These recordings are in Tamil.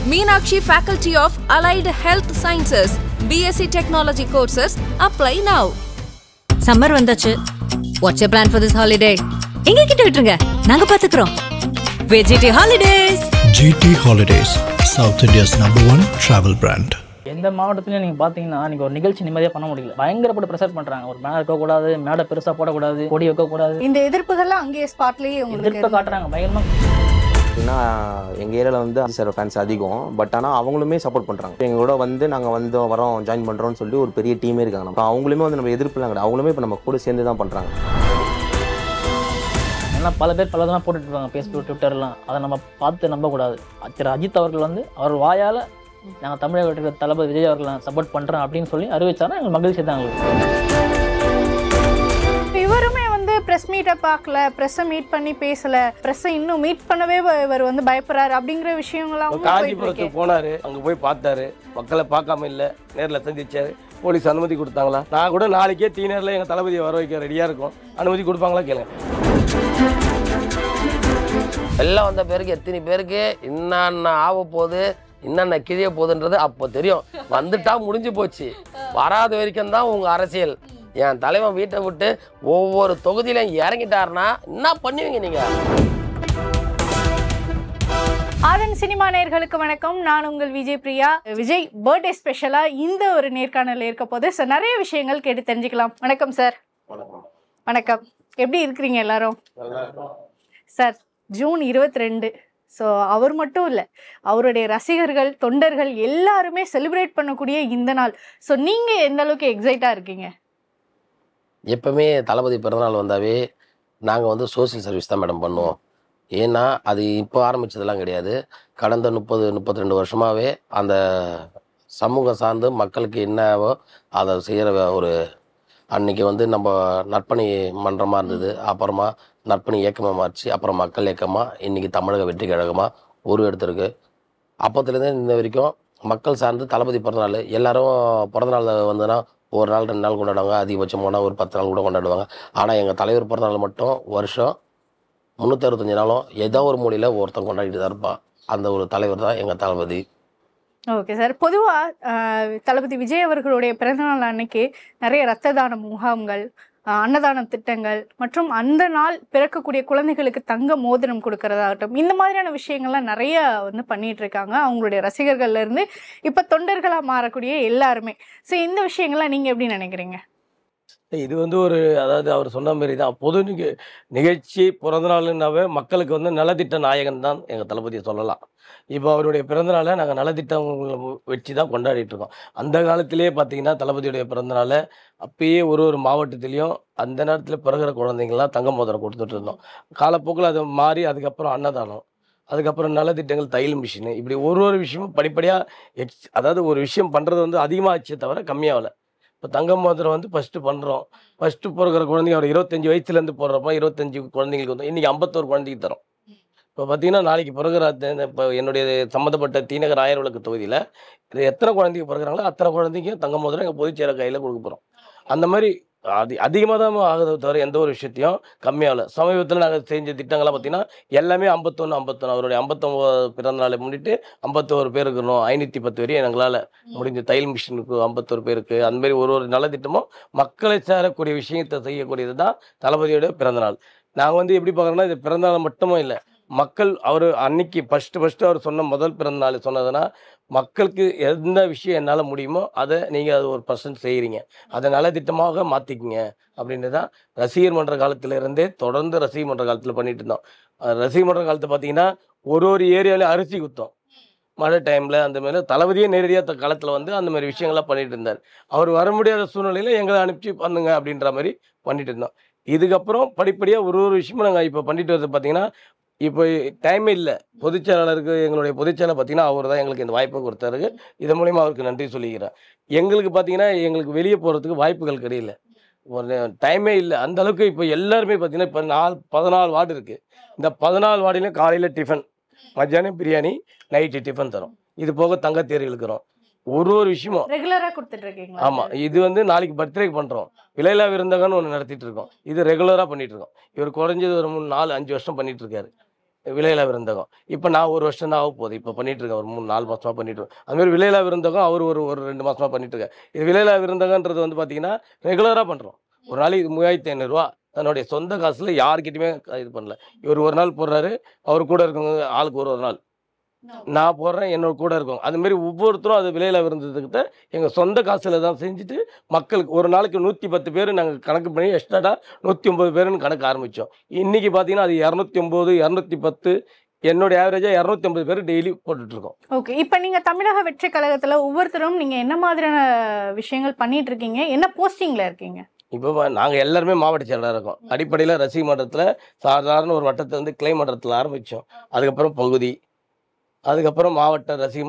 Meenakshi Faculty of Allied Health Sciences, BSc Technology courses. Apply now. Summer vandachu. What's your plan for this holiday? எங்க கிட்ட விட்டுருங்க, நாங்க பாத்துக்கிறோம். GT Holidays. GT Holidays, South India's #1 travel brand. எந்த மாவட்டத்திலையும் நீங்கள் பார்த்தீங்கன்னா நீங்கள் ஒரு நிகழ்ச்சி நிம்மதியாக பண்ண முடியல. பயங்கரப்பட்டு ப்ரெஷர் பண்ணுறாங்க. ஒரு மேடை இருக்கக்கூடாது, மேடை பெருசாக போடக்கூடாது, கொடி வைக்கக்கூடாது. இந்த எதிர்ப்புகள்லாம் அங்கேயே ஸ்பாட்லேயே எதிர்ப்பை காட்டுறாங்க பயங்கரமாக. ஏன்னா எங்கள் ஏரியாவில் வந்து சார் ஃபேன்ஸ் அதிகம். பட் ஆனால் அவங்களுமே சப்போர்ட் பண்ணுறாங்க. எங்களோட வந்து நாங்கள் வரோம் ஜாயின் பண்ணுறோம்னு சொல்லி ஒரு பெரிய டீமே இருக்காங்க. நம்ம அவங்களுமே வந்து நம்ம எதிர்ப்புலாம் கிடையாது. அவங்களுமே இப்போ நம்ம கூட சேர்ந்து தான் பண்ணுறாங்க. ஏன்னா பல பேர் பலதெல்லாம் போட்டுட்டு இருக்காங்க ஃபேஸ்புக், ட்விட்டர்லாம். அதை நம்ம பார்த்து நம்பக்கூடாது. திரு அஜித் அவர்கள் வந்து அவர் வாயால் நாங்கள் தமிழக தளபதி விஜய் அவர்களை சப்போர்ட் பண்ணுறோம் அப்படின்னு சொல்லி அறிவிச்சாலும் எங்களுக்கு மகிழ்ச்சி தான். இவருமே வந்து ப்ரெஸ் மீட்டை பார்க்கல, ப்ரெஸ்ஸை மீட் பண்ணி பேசல, ப்ரெஸ்ஸை இன்னும் மீட் பண்ணவே இவர் வந்து பயப்படுறாரு அப்படிங்கிற விஷயங்களாம். காஞ்சிபுரத்துக்கு போனாரு, அங்கே போய் பார்த்தாரு, மக்களை பார்க்காம இல்லை, நேரில் சந்திச்சாரு. போலீஸ் அனுமதி கொடுத்தாங்களா? நான் கூட நாளைக்கே டீனரில் எங்கள் தளபதியை வர வைக்க ரெடியாக இருக்கும். அனுமதி கொடுப்பாங்களா கேளுங்க. எல்லாம் வந்த பேருக்கு எத்தனை பேருக்கு என்னென்ன ஆக போகுது, என்னென்ன கிழிய போகுதுன்றது அப்போ தெரியும். வந்துட்டா முடிஞ்சு போச்சு. வராத வரைக்கும் தான் உங்கள் அரசியல். என் தலைவன் வீட்டை விட்டு ஒவ்வொரு தொகுதியிலும் இறங்கிட்டாருன்னா என்ன பண்ணுவீங்க நீங்கள்? ஆதன் சினிமா நேயர்களுக்கு வணக்கம். நான் உங்கள் விஜய் பிரியா. விஜய் பர்த்டே ஸ்பெஷலாக இந்த ஒரு நேர்காணல் இருக்க போது சார் நிறைய விஷயங்கள் கேட்டு தெரிஞ்சுக்கலாம். வணக்கம் சார். வணக்கம். எப்படி இருக்கிறீங்க எல்லாரும்? Sir, June 22. ஸோ அவர் மட்டும் இல்லை, அவருடைய ரசிகர்கள், தொண்டர்கள் எல்லாருமே செலிப்ரேட் பண்ணக்கூடிய இந்த நாள். ஸோ நீங்கள் எந்த அளவுக்கு எக்ஸைட்டாக இருக்கீங்க? எப்பவுமே தளபதி பிறந்தநாள் வந்தாவே நாங்கள் வந்து சோசியல் சர்வீஸ் தான் மேடம் பண்ணுவோம். ஏன்னா அது இப்போ ஆரம்பித்ததெல்லாம் கிடையாது. கடந்த 30-32 வருஷமாகவே அந்த சமூகம் சார்ந்து மக்களுக்கு என்னவோ அதை செய்கிற ஒரு அன்றைக்கி வந்து நம்ம நற்பணி மன்றமாக இருந்தது. அப்புறமா நற்பணி இயக்கமாக மாறிச்சு. அப்புறம் மக்கள் இயக்கமாக இன்றைக்கி தமிழக வெற்றி கழகமாக உருவெடுத்திருக்கு. அப்போத்துலேருந்து இந்த வரைக்கும் மக்கள் சார்ந்து தளபதி பிறந்தநாள் எல்லோரும் பிறந்தநாள் வந்துன்னா ஒரு நாள் 2 நாள் கொண்டாடுவாங்க. அதிகபட்சம் போனால் ஒரு 10 நாள் கூட கொண்டாடுவாங்க. ஆனால் எங்கள் தலைவர் பிறந்தநாள் மட்டும் வருஷம் 365 நாளும் ஏதோ ஒரு மூலையில் ஒருத்தன் கொண்டாடிட்டு தான் இருப்பான். அந்த ஒரு தலைவர் தான் எங்கள் தளபதி. Okay sir. பொதுவாக தளபதி விஜய் அவர்களுடைய பிறந்தநாள் அன்னைக்கு நிறைய இரத்த தான முகாம்கள், அன்னதான திட்டங்கள் மற்றும் அந்த நாள் பிறக்கக்கூடிய குழந்தைகளுக்கு தங்க மோதிரம் கொடுக்கறதாகட்டும், இந்த மாதிரியான விஷயங்கள்லாம் நிறைய வந்து பண்ணிட்டு இருக்காங்க. அவங்களுடைய ரசிகர்கள்ல இருந்து இப்போ தொண்டர்களாக மாறக்கூடிய எல்லாருமே. ஸோ இந்த விஷயங்கள்லாம் நீங்கள் எப்படி நினைக்கிறீங்க? இது வந்து ஒரு அதாவது அவர் சொன்ன மாதிரி தான் பொது நிகழ்ச்சி. பிறந்தநாள்னாவே மக்களுக்கு வந்து நலத்திட்ட நாயகன் தான் எங்கள் தளபதியை சொல்லலாம். இப்போ அவருடைய பிறந்தநாளை நாங்கள் நலத்திட்டங்களை வச்சு தான் கொண்டாடிட்டு இருக்கோம். அந்த காலத்திலே பார்த்தீங்கன்னா தளபதியுடைய பிறந்தநாளை அப்பயே ஒரு மாவட்டத்திலையும் அந்த நேரத்தில் பிறகுற குழந்தைங்கள்லாம் தங்க மோதிரம் கொடுத்துட்டு இருந்தோம். காலப்போக்கில் அது மாறி அதுக்கப்புறம் அன்னதானம், அதுக்கப்புறம் நலத்திட்டங்கள், தையல் மிஷின், இப்படி ஒரு விஷயமும் படிப்படியாக அதாவது ஒரு விஷயம் பண்ணுறது வந்து அதிகமாகச்சே தவிர கம்மியாகலை. இப்போ தங்க மோதிரம் வந்து ஃபஸ்ட்டு பண்ணுறோம். ஃபஸ்ட்டு பிறகுற குழந்தைங்க ஒரு 25 வயசுலேருந்து போடுறப்போ 25 குழந்தைங்களுக்கு வந்து இன்றைக்கி 51 குழந்தைக்கு தரோம். இப்போ பார்த்தீங்கன்னா நாளைக்கு பிறகுற இப்போ என்னுடைய சம்மந்தப்பட்ட தீநகர் ஆயிரம் விளக்கு தொகுதியில் இது எத்தனை குழந்தைங்க பிறகுறாங்களோ அத்தனை குழந்தைக்கும் தங்க மோதிரம் எங்கள் பொதுச்செயலர் கையில் கொடுக்க போகிறோம். அந்த மாதிரி அதிகமாக தான் ஆகுது தவிர எந்த ஒரு விஷயத்தையும் கம்மியாகல. சமீபத்தில் நாங்கள் செஞ்ச திட்டங்கள்லாம் பார்த்தீங்கன்னா எல்லாமே 51 அவருடைய 59 பிறந்தநாளை முன்னிட்டு 51 பேர் இருக்கணும். 510 வரையும் எங்களால் முடிஞ்ச தையல் மிஷினுக்கு 51 பேருக்கு அந்த மாதிரி ஒரு நலத்திட்டமும் மக்களை சேரக்கூடிய விஷயத்தை செய்யக்கூடியது தான் தளபதியோட பிறந்தநாள். நாங்கள் வந்து எப்படி பார்க்குறோன்னா இது பிறந்தநாள் மட்டுமே இல்லை, மக்கள் அவர் அன்னைக்கு ஃபஸ்ட்டு அவர் சொன்ன முதல் பிறந்தநாள் சொன்னதுன்னா மக்களுக்கு எந்த விஷயம் என்னால் முடியுமோ அதை நீங்கள் அது 1% செய்கிறீங்க, அதை நலத்திட்டமாக மாற்றிக்கிங்க அப்படின்னு தான் ரசிகர் மன்ற காலத்திலேருந்தே தொடர்ந்து ரசிகர் மன்ற காலத்தில் பண்ணிட்டு இருந்தோம். ரசிகர் மன்ற காலத்தை பார்த்தீங்கன்னா ஒரு ஏரியாவிலே அரிசி குத்தோம். மழை டைமில் அந்த மாதிரி தளபதியே நேரடியாக காலத்தில் வந்து அந்த மாதிரி விஷயங்கள்லாம் பண்ணிட்டு இருந்தார். அவர் வர முடியாத சூழ்நிலையில் எங்களை அனுப்பிச்சு பண்ணுங்க அப்படின்ற மாதிரி பண்ணிட்டு இருந்தோம். இதுக்கப்புறம் படிப்படியாக ஒரு விஷயமும் நாங்கள் இப்போ பண்ணிட்டு வரது பார்த்தீங்கன்னா இப்போ டைமே இல்லை. பொதுச்செயலாளருக்கு எங்களுடைய பொதுச்செயலாளர் பார்த்தீங்கன்னா அவர் தான் எங்களுக்கு இந்த வாய்ப்பை கொடுத்தாரு. இதன் மூலிமா அவருக்கு நன்றி சொல்லிக்கிறேன். எங்களுக்கு பார்த்தீங்கன்னா எங்களுக்கு வெளியே போகிறதுக்கு வாய்ப்புகள் கிடையில, ஒரு டைமே இல்லை. அந்த அளவுக்கு இப்போ எல்லாருமே பார்த்தீங்கன்னா இப்போ 14 வார்டு இருக்குது. இந்த 14 வார்டிலையும் காலையில் டிஃபன், மத்தியானம் பிரியாணி, நைட்டு டிஃபன் தரோம். இது போக தங்கத்தேர் இழுக்கிறோம். ஒரு விஷயமும் ரெகுலராக கொடுத்துட்டு இருக்கீங்க. ஆமாம், இது வந்து நாளைக்கு பர்த்டேக்கு பண்ணுறோம். விலையில்லா விருந்தகன்னு ஒன்று நடத்திட்டு இருக்கோம். இது ரெகுலராக பண்ணிட்டு இருக்கோம். இவர் குறைஞ்சது ஒரு 4-5 வருஷம் பண்ணிட்டு இருக்காரு. விலையில்லா விருந்தகம். இப்போ நான் 1 வருஷம் தான் ஆக போகுது. இப்போ பண்ணிட்டு இருக்கேன். ஒரு 3-4 மாசமா பண்ணிட்டு இருக்கேன். அதுமாதிரி விலையில்லா விருந்தகம் அவர் ஒரு 2 மாசமா பண்ணிட்டு இருக்காரு. இது விலையில்லா விருந்தகன்றது வந்து பார்த்தீங்கன்னா ரெகுலராக பண்ணுறோம். ஒரு நாளைக்கு 3500 ரூபா தன்னுடைய சொந்த காசுல யார்கிட்டயுமே இது பண்ணல. இவர் ஒரு நாள் போடுறாரு, அவர் கூட இருக்கவங்க ஆளுக்கு ஒரு நாள். நான் போடுறேன், என்னோட கூட இருக்கவங்க. அதுமாரி ஒவ்வொருத்தரும் அது விலையில்லா விருந்ததுக்கிட்ட எங்கள் சொந்த காசில் தான் செஞ்சுட்டு மக்களுக்கு ஒரு நாளைக்கு 110 பேர் நாங்கள் கணக்கு பண்ணி எக்ஸ்ட்ரா 109 பேருன்னு கணக்கு ஆரம்பித்தோம். இன்றைக்கி பார்த்தீங்கன்னா அது 209, 210, என்னுடைய ஆவரேஜாக 250 பேர் டெய்லி போட்டுட்ருக்கோம். ஓகே, இப்போ நீங்கள் தமிழக வெற்றி கழகத்தில் ஒவ்வொருத்தரும் நீங்கள் என்ன மாதிரியான விஷயங்கள் பண்ணிட்டு இருக்கீங்க, என்ன போஸ்டிங்கில் இருக்கீங்க? இப்போ நாங்கள் எல்லாருமே மாவட்ட செயலாளராக இருக்கோம். அடிப்படையில் ரசிக மன்றத்தில் சாதாரண ஒரு வட்டத்தை வந்து கிளை மன்றத்தில் ஆரம்பித்தோம். அதுக்கப்புறம் பகுதி, அதுக்கப்புறம் மாவட்ட ரசிக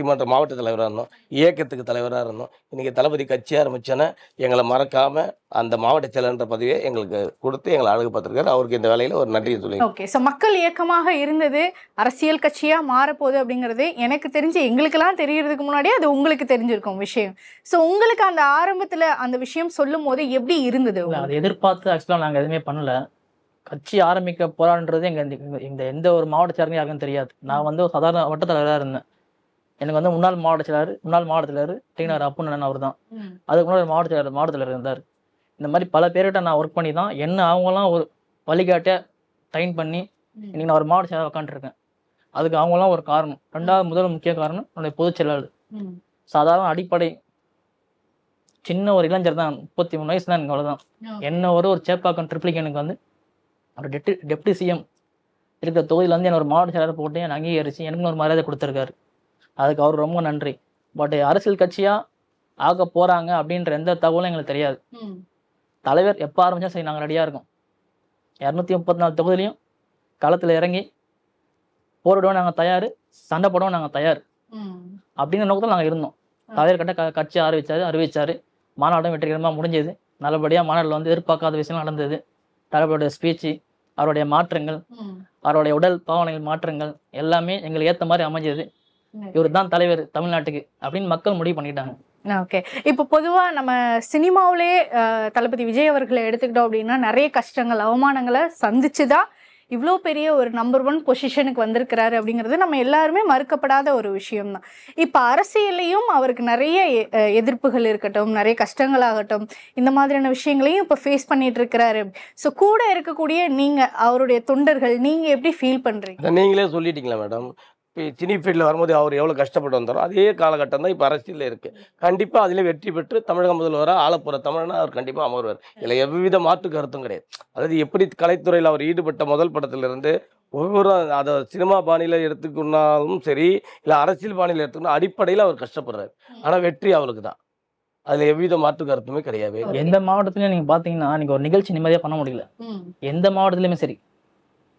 மன்ற மாவட்ட தலைவராக இருந்தோம், இயக்கத்துக்கு தலைவராக இருந்தோம். இன்றைக்கி தளபதி கட்சி ஆரம்பித்தோன்னே எங்களை மறக்காமல் அந்த மாவட்ட செயலர்ன்ற பதவியை எங்களுக்கு கொடுத்து எங்களை அழகு பார்த்துருக்காரு. அவருக்கு இந்த வேலையில் ஒரு நன்றியை சொல்லி. ஓகே, ஸோ மக்கள் இயக்கமாக இருந்தது அரசியல் கட்சியாக மாறப்போகுது அப்படிங்கிறது எனக்கு தெரிஞ்சு எங்களுக்கெல்லாம் தெரியறதுக்கு முன்னாடியே அது உங்களுக்கு தெரிஞ்சிருக்கும் விஷயம். ஸோ உங்களுக்கு அந்த ஆரம்பத்தில் அந்த விஷயம் சொல்லும் போது எப்படி இருந்தது? அதை எதிர்பார்த்து ஆக்சுவலாக நாங்கள் எதுவுமே பண்ணல. கட்சி ஆரம்பிக்க போறான்றது இந்த எந்த ஒரு மாவட்ட செயலரும் யாருக்கும் தெரியாது. நான் வந்து ஒரு சாதாரண வட்ட தலைவராக இருந்தேன். எனக்கு வந்து முன்னாள் மாவட்ட தலைவர் டீனர் அப்புன்னு அவர் தான். அதுக்கு முன்னாடி மாவட்ட தலைவர் இருந்தார். இந்த மாதிரி பல பேர்கிட்ட நான் ஒர்க் பண்ணி தான் என்ன அவங்களாம் ஒரு வழிகாட்ட ட்ரைன் பண்ணி இன்னைக்கு நான் ஒரு மாவட்ட செயலர் உட்காந்துருக்கேன். அதுக்கு அவங்களாம் ஒரு காரணம். ரெண்டாவது முக்கிய காரணம் என்னுடைய பொதுச் செயலாளர். சாதாரண அடிப்படை சின்ன ஒரு இளைஞர் தான், 33 வயசு தான். எனக்கு அவ்வளோதான். என்ன ஒரு சேப்பாக்கம் ட்ரிப்ளிகனுக்கு வந்து ஒரு டெப்டி சிஎம் இருக்கிற தொகுதியில் வந்து என்ன ஒரு மாவட்ட செயலர் போட்டு என்னை அங்கீகரித்து எனக்கு ஒரு மரியாதை கொடுத்துருக்காரு. அதுக்கு அவர் ரொம்ப நன்றி. பட் அரசியல் கட்சியாக ஆக போகிறாங்க அப்படின்ற எந்த தகவலும் எங்களுக்கு தெரியாது. தலைவர் எப்போ ஆரம்பித்தா சரி நாங்கள் ரெடியாக இருக்கோம். 234 தொகுதியிலையும் களத்தில் இறங்கி போரிடுவோம் நாங்கள் தயார், சண்டை போடுவோம் நாங்கள் தயார் அப்படின்னு நோக்கத்தில் நாங்கள் இருந்தோம். தலைவர் கட்சி அறிவிச்சார். மாநாடும் வெற்றிகரமாக முடிஞ்சது. நல்லபடியாக மாநாட்டில் வந்து எதிர்பார்க்காத விஷயம் நடந்தது. தலைவருடைய ஸ்பீச்சு, அவருடைய மாற்றங்கள், அவருடைய உடல் பாவனைகள் மாற்றங்கள் எல்லாமே எங்களுக்கு ஏற்ற மாதிரி அமைஞ்சது. இவர் தான் தலைவர் தமிழ்நாட்டுக்கு அப்படின்னு மக்கள் முடிவு பண்ணிட்டாங்க. ஓகே, இப்போ பொதுவாக நம்ம சினிமாவிலே தளபதி விஜய் அவர்களை எடுத்துக்கிட்டோம் அப்படின்னா நிறைய கஷ்டங்கள் அவமானங்களை சந்திச்சு தான் இவ்வளோ பெரிய ஒரு நம்பர் 1 பொசிஷனுக்கு வந்திருக்கிறாரு அப்படிங்கிறது நம்ம எல்லாருமே மறுக்கப்படாத ஒரு விஷயம்தான். இப்போ அரசியல்லையும் அவருக்கு நிறைய எதிர்ப்புகள் இருக்கட்டும், நிறைய கஷ்டங்களாகட்டும், இந்த மாதிரியான விஷயங்களையும் இப்போ ஃபேஸ் பண்ணிட்டு இருக்கிறாரு. ஸோ கூட இருக்கக்கூடிய நீங்கள் அவருடைய தொண்டர்கள் நீங்கள் எப்படி ஃபீல் பண்ணுறீங்க? நீங்களே சொல்லிட்டீங்களா மேடம்? இப்போ சினி ஃபீல்டில் வரும்போது அவர் எவ்வளோ கஷ்டப்பட்டு வந்தாரோ அதே காலகட்டம் தான் இப்போ அரசியலில் இருக்குது. கண்டிப்பாக அதில் வெற்றி பெற்று தமிழக முதல்வராக ஆளப்போகிற தமிழனா அவர் கண்டிப்பாக அமர்வார். இதில் எவ்வித மாற்று கருத்தும் கிடையாது. அதாவது எப்படி கலைத்துறையில் அவர் ஈடுபட்ட முதல் படத்திலிருந்து ஒவ்வொரு அதை சினிமா பாணியில் எடுத்துக்கொண்டாலும் சரி, இல்லை அரசியல் பாணியில் எடுத்துக்கணும், அடிப்படையில் அவர் கஷ்டப்படுறாரு. ஆனால் வெற்றி அவருக்கு தான். அதில் எவ்வித மாற்று கருத்துமே கிடையாது. எந்த மாவட்டத்துலையும் நீங்கள் பார்த்தீங்கன்னா நீங்கள் ஒரு நிகழ்ச்சி நிம்மதியாக பண்ண முடியல. எந்த மாவட்டத்துலையுமே சரி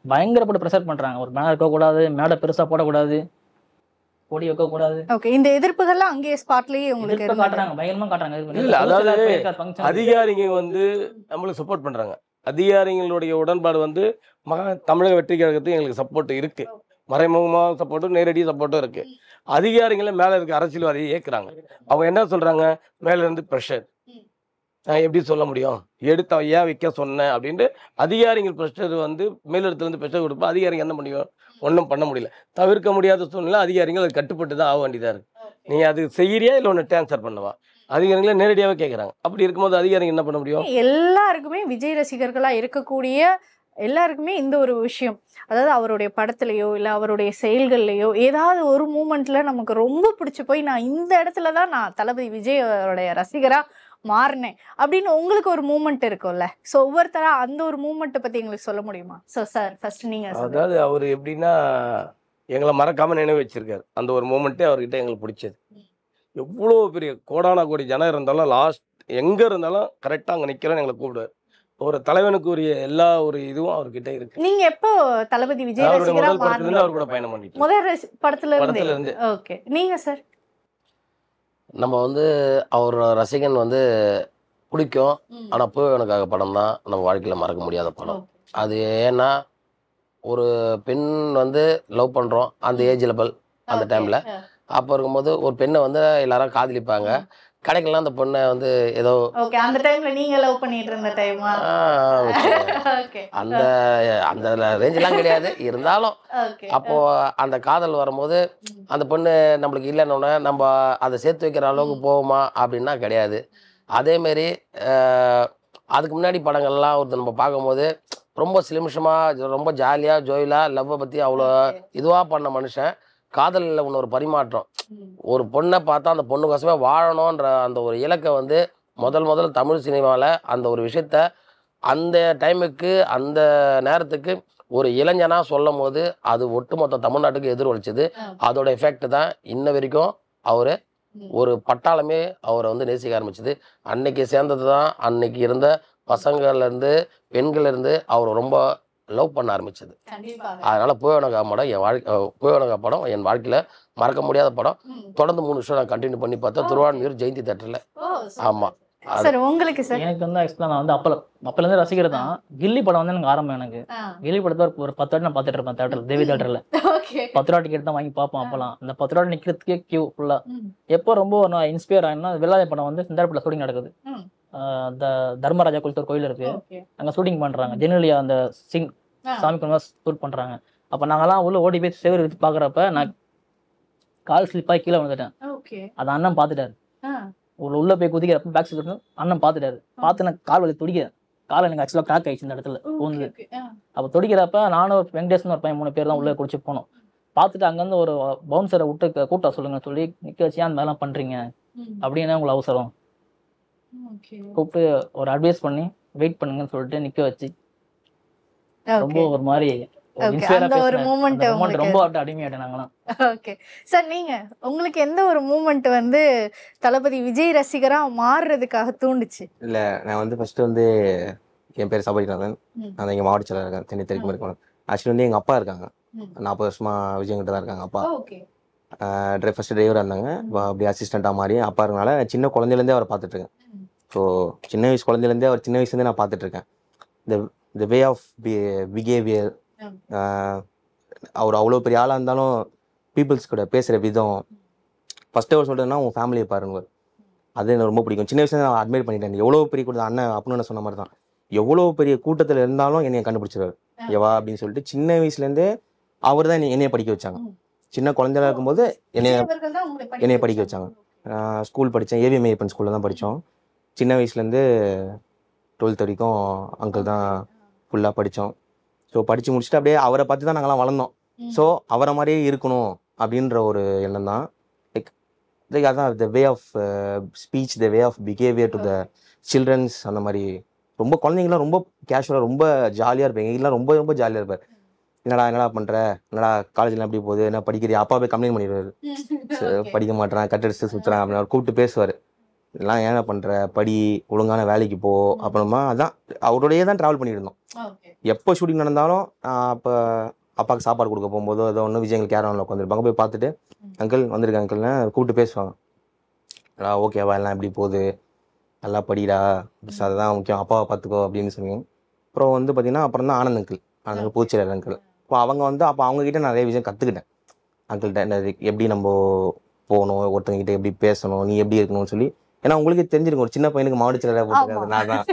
பயங்கரப்பட்டு ப்ரெஷர் பண்றாங்க. ஒரு பேனர் இருக்கக்கூடாது, மேடை பெருசா போடக்கூடாது, கொடி வைக்கக்கூடாது. ஓகே, இந்த எதிர்ப்புகள்லாம் அங்கேயே ஸ்பாட்லயே உங்களுக்கு காட்டுறாங்க, பயங்கரமா காட்டுறாங்க. இல்லை, அதாவது அதிகாரிங்க வந்து நம்மளுக்கு சப்போர்ட் பண்றாங்க. அதிகாரிகளுடைய உடன்பாடு வந்து தமிழக வெற்றி கழகத்துக்கு எங்களுக்கு சப்போர்ட் இருக்கு. மறைமுகமாக சப்போர்ட்டும் நேரடி சப்போர்ட்டும் இருக்கு. அதிகாரிகளை மேலே இருக்க அரசியல்வாதியை ஏற்கிறாங்க. அவங்க என்ன சொல்றாங்க, மேலே இருந்து ப்ரெஷர், நான் எப்படி சொல்ல முடியும், எடுத்த ஏன் வைக்க சொன்னேன் அப்படின்ட்டு அதிகாரிகள் ப்ரெஷர் வந்து மேலிடத்துலேருந்து ப்ரெஷர் கொடுப்போம். அதிகாரிங்க என்ன முடியும், ஒன்றும் பண்ண முடியல. தவிர்க்க முடியாத சூழ்நிலை அதிகாரிகள் அது கட்டுப்பட்டு தான் ஆக வேண்டியதாக இருக்குது. நீங்கள் அது செய்யறியா இல்லை ஒன்று டிரான்ஸ்ஃபர் பண்ணவா, அதிகாரிகளை நேரடியாகவே கேட்குறாங்க. அப்படி இருக்கும்போது அதிகாரிங்க என்ன பண்ண முடியும்? எல்லாருக்குமே விஜய் ரசிகர்களாக இருக்கக்கூடிய எல்லாருக்குமே இந்த ஒரு விஷயம், அதாவது அவருடைய படத்துலையோ இல்லை அவருடைய செயல்கள்லையோ ஏதாவது ஒரு மூமெண்ட்ல நமக்கு ரொம்ப பிடிச்சி போய் நான் இந்த இடத்துல தான் நான் தளபதி விஜய் அவருடைய ரசிகராக மாறினேன் அப்படின்னு உங்களுக்கு ஒரு மூமெண்ட் இருக்கும்ல. ஸோ ஒவ்வொருத்தரா அந்த ஒரு மூமெண்ட்டை பற்றி எங்களுக்கு சொல்ல முடியுமா? ஸோ சார் ஃபர்ஸ்ட் நீங்கள். அதாவது அவர் எப்படின்னா எங்களை மறக்காமல் நினைவு வச்சிருக்காரு. அந்த ஒரு மூமெண்ட்டே அவர்கிட்ட எங்களுக்கு பிடிச்சது. எவ்வளோ பெரிய கோடான கோடி ஜனம் இருந்தாலும் லாஸ்ட் எங்கே இருந்தாலும் கரெக்டாக அங்கே நிற்கிறோன்னு எங்களை கூப்பிடுவார். ஒரு தலைவனுக்கு உரிய எல்லா ஒரு இதுவும் அவர்கிட்ட இருக்கு. நீங்க எப்போ தளபதி விஜய் ரசிகரா மாறினீங்க? அவர் கூட பயணம் பண்ணிட்டு முதல் படத்துல இருந்து. ஓகே, நீங்க சார்? நம்ம வந்து அவர் ரசிகன் வந்து பிடிக்கும், ஆனால் பூவனுக்காக படம் தான் நம்ம வாழ்க்கையில் மறக்க முடியாத படம். அது ஏன்னா ஒரு பெண் வந்து லவ் பண்ணுறோம் அந்த ஏஜ் லெவல் அந்த டைமில். அப்போ இருக்கும்போது ஒரு பெண்ணை வந்து எல்லாரும் காதலிப்பாங்க. கிடைக்கலாம் அந்த பொண்ணை வந்து ஏதோ ஓகே அந்த டைம்ல நீங்க லவ் பண்ணிட்டு இருந்த டைமா ஓகே அந்த அந்த ரேஞ்செல்லாம் கிடையாது. இருந்தாலும் ஓகே அப்போ அந்த காதல் வரும்போது அந்த பொண்ணு நம்மளுக்கு இல்லைன்னு நம்ம அதை சேர்த்து வைக்கிற அளவுக்கு போகுமா அப்படின்னா கிடையாது. அதேமாரி அதுக்கு முன்னாடி படங்கள்லாம் ஒருத்தர் நம்ம பார்க்கும்போது ரொம்ப சிலிமிஷமாக ரொம்ப ஜாலியாக ஜோயிலாக லவ்வை பற்றி அவ்வளோ இதுவாக பண்ண மனுஷன் காதலில் இன்னொரு பரிமாற்றம். ஒரு பொண்ணை பார்த்தா அந்த பொண்ணுக்கோசமே வாழணுன்ற அந்த ஒரு இலக்கை வந்து முதல் தமிழ் சினிமாவில் அந்த ஒரு விஷயத்த அந்த டைமுக்கு அந்த நேரத்துக்கு ஒரு இளைஞனாக சொல்லும் போது அது ஒட்டுமொத்த தமிழ்நாட்டுக்கு எதிரொலிச்சது. அதோட எஃபெக்ட் தான் இன்ன வரைக்கும் அவர் ஒரு பட்டாளமே அவரை வந்து நேசிக்க ஆரம்பிச்சது. அன்னைக்கு சேர்ந்தது தான் அன்னைக்கு இருந்த பசங்கள்லேருந்து பெண்கள்லேருந்து அவர் ரொம்ப லவ் பண்ண ஆரம்பிச்சது. அதனால போயவனகா படம் போயவனகா படம் என் வாழ்க்கையில் மறக்க முடியாத படம். தொடர்ந்து 3 வருஷம் நான் கண்டினியூ பண்ணி பார்த்தேன் திருவான்மியூர் ஜெயந்தி தேட்டரில். ஆமாம் சார் உங்களுக்கு சார் எனக்கு வந்து ஆக்சுவலாக நான் வந்து அப்போலேருந்து ரசிகர் தான். கில்லி படம் வந்து எனக்கு ஆரம்பம். எனக்கு கில்லி படத்தை ஒரு 10 வாட்டி நான் பார்த்துட்டு இருப்பேன் தேட்டரில், தேவி தேட்டரில் 10 ரூபா டிக்கெட் தான் வாங்கி பார்ப்போம். அப்போலாம் அந்த 10 ரூபா நிற்கிறதுக்கே கியூ ஃபுல்லாக. எப்போ ரொம்ப நான் இன்ஸ்பயர் ஆகினா வெள்ளாதை படம் வந்து சிந்தாரப்பட்டில் ஷூட்டிங் நடக்குது. அந்த தர்மராஜா கோயில் ஒரு கோயில் இருக்கு, அங்கே ஷூட்டிங் பண்ணுறாங்க. ஜெனரலியா அந்த சிங் சாமி கொஞ்சம் ஷூட் பண்ணுறாங்க. அப்போ நாங்கள்லாம் உள்ள ஓடி போய் சேவர் வச்சு பார்க்குறப்ப நான் கால் ஸ்லிப்பாக கீழே வந்துட்டேன். அதை அண்ணன் பார்த்துட்டாரு. உள்ள போய் குதிக்கிறப்ப பேக் சைடு அண்ணன் பார்த்துட்டாரு. பார்த்து நான் கால் வலி துடிக்கிறேன். கால் எனக்கு ஆக்சுவலாக கிராக் ஆயிடுச்சு இந்த இடத்துல ஊந்து. அப்போ துடிக்கிறப்ப நானும் வெங்கடேஷன் ஒரு பையன் 3 பேர் தான் உள்ளே குடிச்சு போனோம். பார்த்துட்டு அங்கேருந்து ஒரு பவுன்சரை விட்டு கூட்டா சொல்லுங்க சொல்லி நிற்க வச்சு அந்த மாதிரிலாம் பண்ணுறீங்க அப்படின்னா உங்களுக்கு அவசரம் கூப்பிட்டு ஒரு அட்வைஸ் பண்ணி வெயிட் பண்ணுங்கன்னு சொல்லிட்டு நிற்க வச்சு ரொம்ப ஒரு மாதிரி ரொம்ப அடிமையாயிட்டேன் நாங்களாம். ஓகே சார், நீங்க உங்களுக்கு எந்த ஒரு மூமெண்ட் வந்து தளபதி விஜய் ரசிகரா மாறுறதுக்காக தூண்டுச்சு? இல்லை, நான் வந்து ஃபர்ஸ்ட் வந்து என் பேர் சபரிநாதன். நான் இங்கே மாவட்ட செயலர் இருக்கேன், சென்னை தெற்கு இருக்கேன். ஆக்சுவலி வந்து எங்கள் அப்பா இருக்காங்க, 40 வருஷமா விஜய் கிட்ட தான் இருக்காங்க. அப்பா ஃபர்ஸ்ட் டிரைவராக இருந்தாங்க, அப்படி அசிஸ்டண்ட்டாக மாறி அப்பா இருக்கனால சின்ன குழந்தையிலேருந்தே அவரை பார்த்துட்ருக்கேன். ஸோ சின்ன வயசு குழந்தையிலேருந்தே அவர் சின்ன வயசுலேருந்தே நான் பார்த்துட்ருக்கேன். இந்த வே ஆஃப் பிஹேவியர், அவர் அவ்வளோ பெரிய ஆளாக இருந்தாலும் பீப்புள்ஸ் கூட பேசுகிற விதம். ஃபஸ்ட்டு அவர் சொல்கிறதுனா உங்கள் ஃபேமிலியை பாருங்க, அது எனக்கு ரொம்ப பிடிக்கும். சின்ன வயசுல நான் அட்மைட் பண்ணிட்டேன். எவ்வளோ பெரிய கூட்டம் அண்ணன் அப்படின்னு சொன்ன மாதிரி தான், எவ்வளோ பெரிய கூட்டத்தில் இருந்தாலும் என்னைய கண்டுபிடிச்சிருவார் எவா அப்படின்னு சொல்லிட்டு. சின்ன வயசுலேருந்தே அவர் தான் என்னைய படிக்க வச்சாங்க. சின்ன குழந்தையா இருக்கும்போது என்னைய படிக்க வச்சாங்க. ஸ்கூல் படித்தேன், ஏவிஎம் ஐயப்பன் ஸ்கூலில் தான் படித்தோம். சின்ன வயசுலேருந்து 12th வரைக்கும் அங்கிள் தான் ஃபுல்லாக படித்தோம். ஸோ படித்து முடிச்சுட்டு அப்படியே அவரை பார்த்து தான் நாங்கள்லாம் வளர்ந்தோம். ஸோ அவரை மாதிரியே இருக்கணும் அப்படின்ற ஒரு எண்ணம் தான். லைக் அதான் the way of speech, the way of behaviour to the childrens. அந்த மாதிரி ரொம்ப குழந்தைங்களாம் ரொம்ப கேஷுவலாக ரொம்ப ஜாலியாக இருப்பேன். எங்கெல்லாம் ரொம்ப ரொம்ப ஜாலியாக இருப்பார். என்னடா பண்ணுற, என்னடா காலேஜ்லாம் எப்படி போகுது, என்ன படிக்கிறியா, அப்பா போய் கம்ப்ளைண்ட் பண்ணிடுவார், படிக்க மாட்டேறான், கட்டடிச்சு சுற்றுறான் அப்படின்னு அவர் கூப்பிட்டு பேசுவார். இதெல்லாம் ஏன்னா பண்ணுற, படி, ஒழுங்கான வேலைக்கு போ. அப்புறமா அதான் அவரோடையே தான் ட்ராவல் பண்ணிட்டு இருந்தோம். எப்போ ஷூட்டிங் நடந்தாலும் அப்போ அப்பாவுக்கு சாப்பாடு கொடுக்க போகும்போதோ ஏதோ ஒன்று விஜயங்கள் கேரவனில் உட்காந்துருப்பாங்க. போய் பார்த்துட்டு அங்கிள் வந்திருக்க அங்கிள்னு கூப்பிட்டு பேசுவாங்க. ஓகேவா, எல்லாம் எப்படி போகுது, நல்லா படிடா, அதுதான் முக்கியம், அப்பாவை பார்த்துக்கோ அப்படின்னு சொன்னீங்க. அப்புறம் வந்து பார்த்தீங்கன்னா அப்புறம் தான் ஆனந்த் அங்கிள் பூச்சியர் அங்கிள். இப்போ அவங்க வந்து அப்போ அவங்ககிட்ட நிறைய விஷயம் கற்றுக்கிட்டேன். அங்கிள்கிட்ட எப்படி நம்ம போகணும், ஒருத்தவங்ககிட்ட எப்படி பேசணும், நீ எப்படி இருக்கணும்னு சொல்லி. ஏன்னா உங்களுக்கு தெரிஞ்சிருக்கும், ஒரு சின்ன பையனுக்கு மாவட்ட செயலராக போட்டுருக்காது நான் தான்.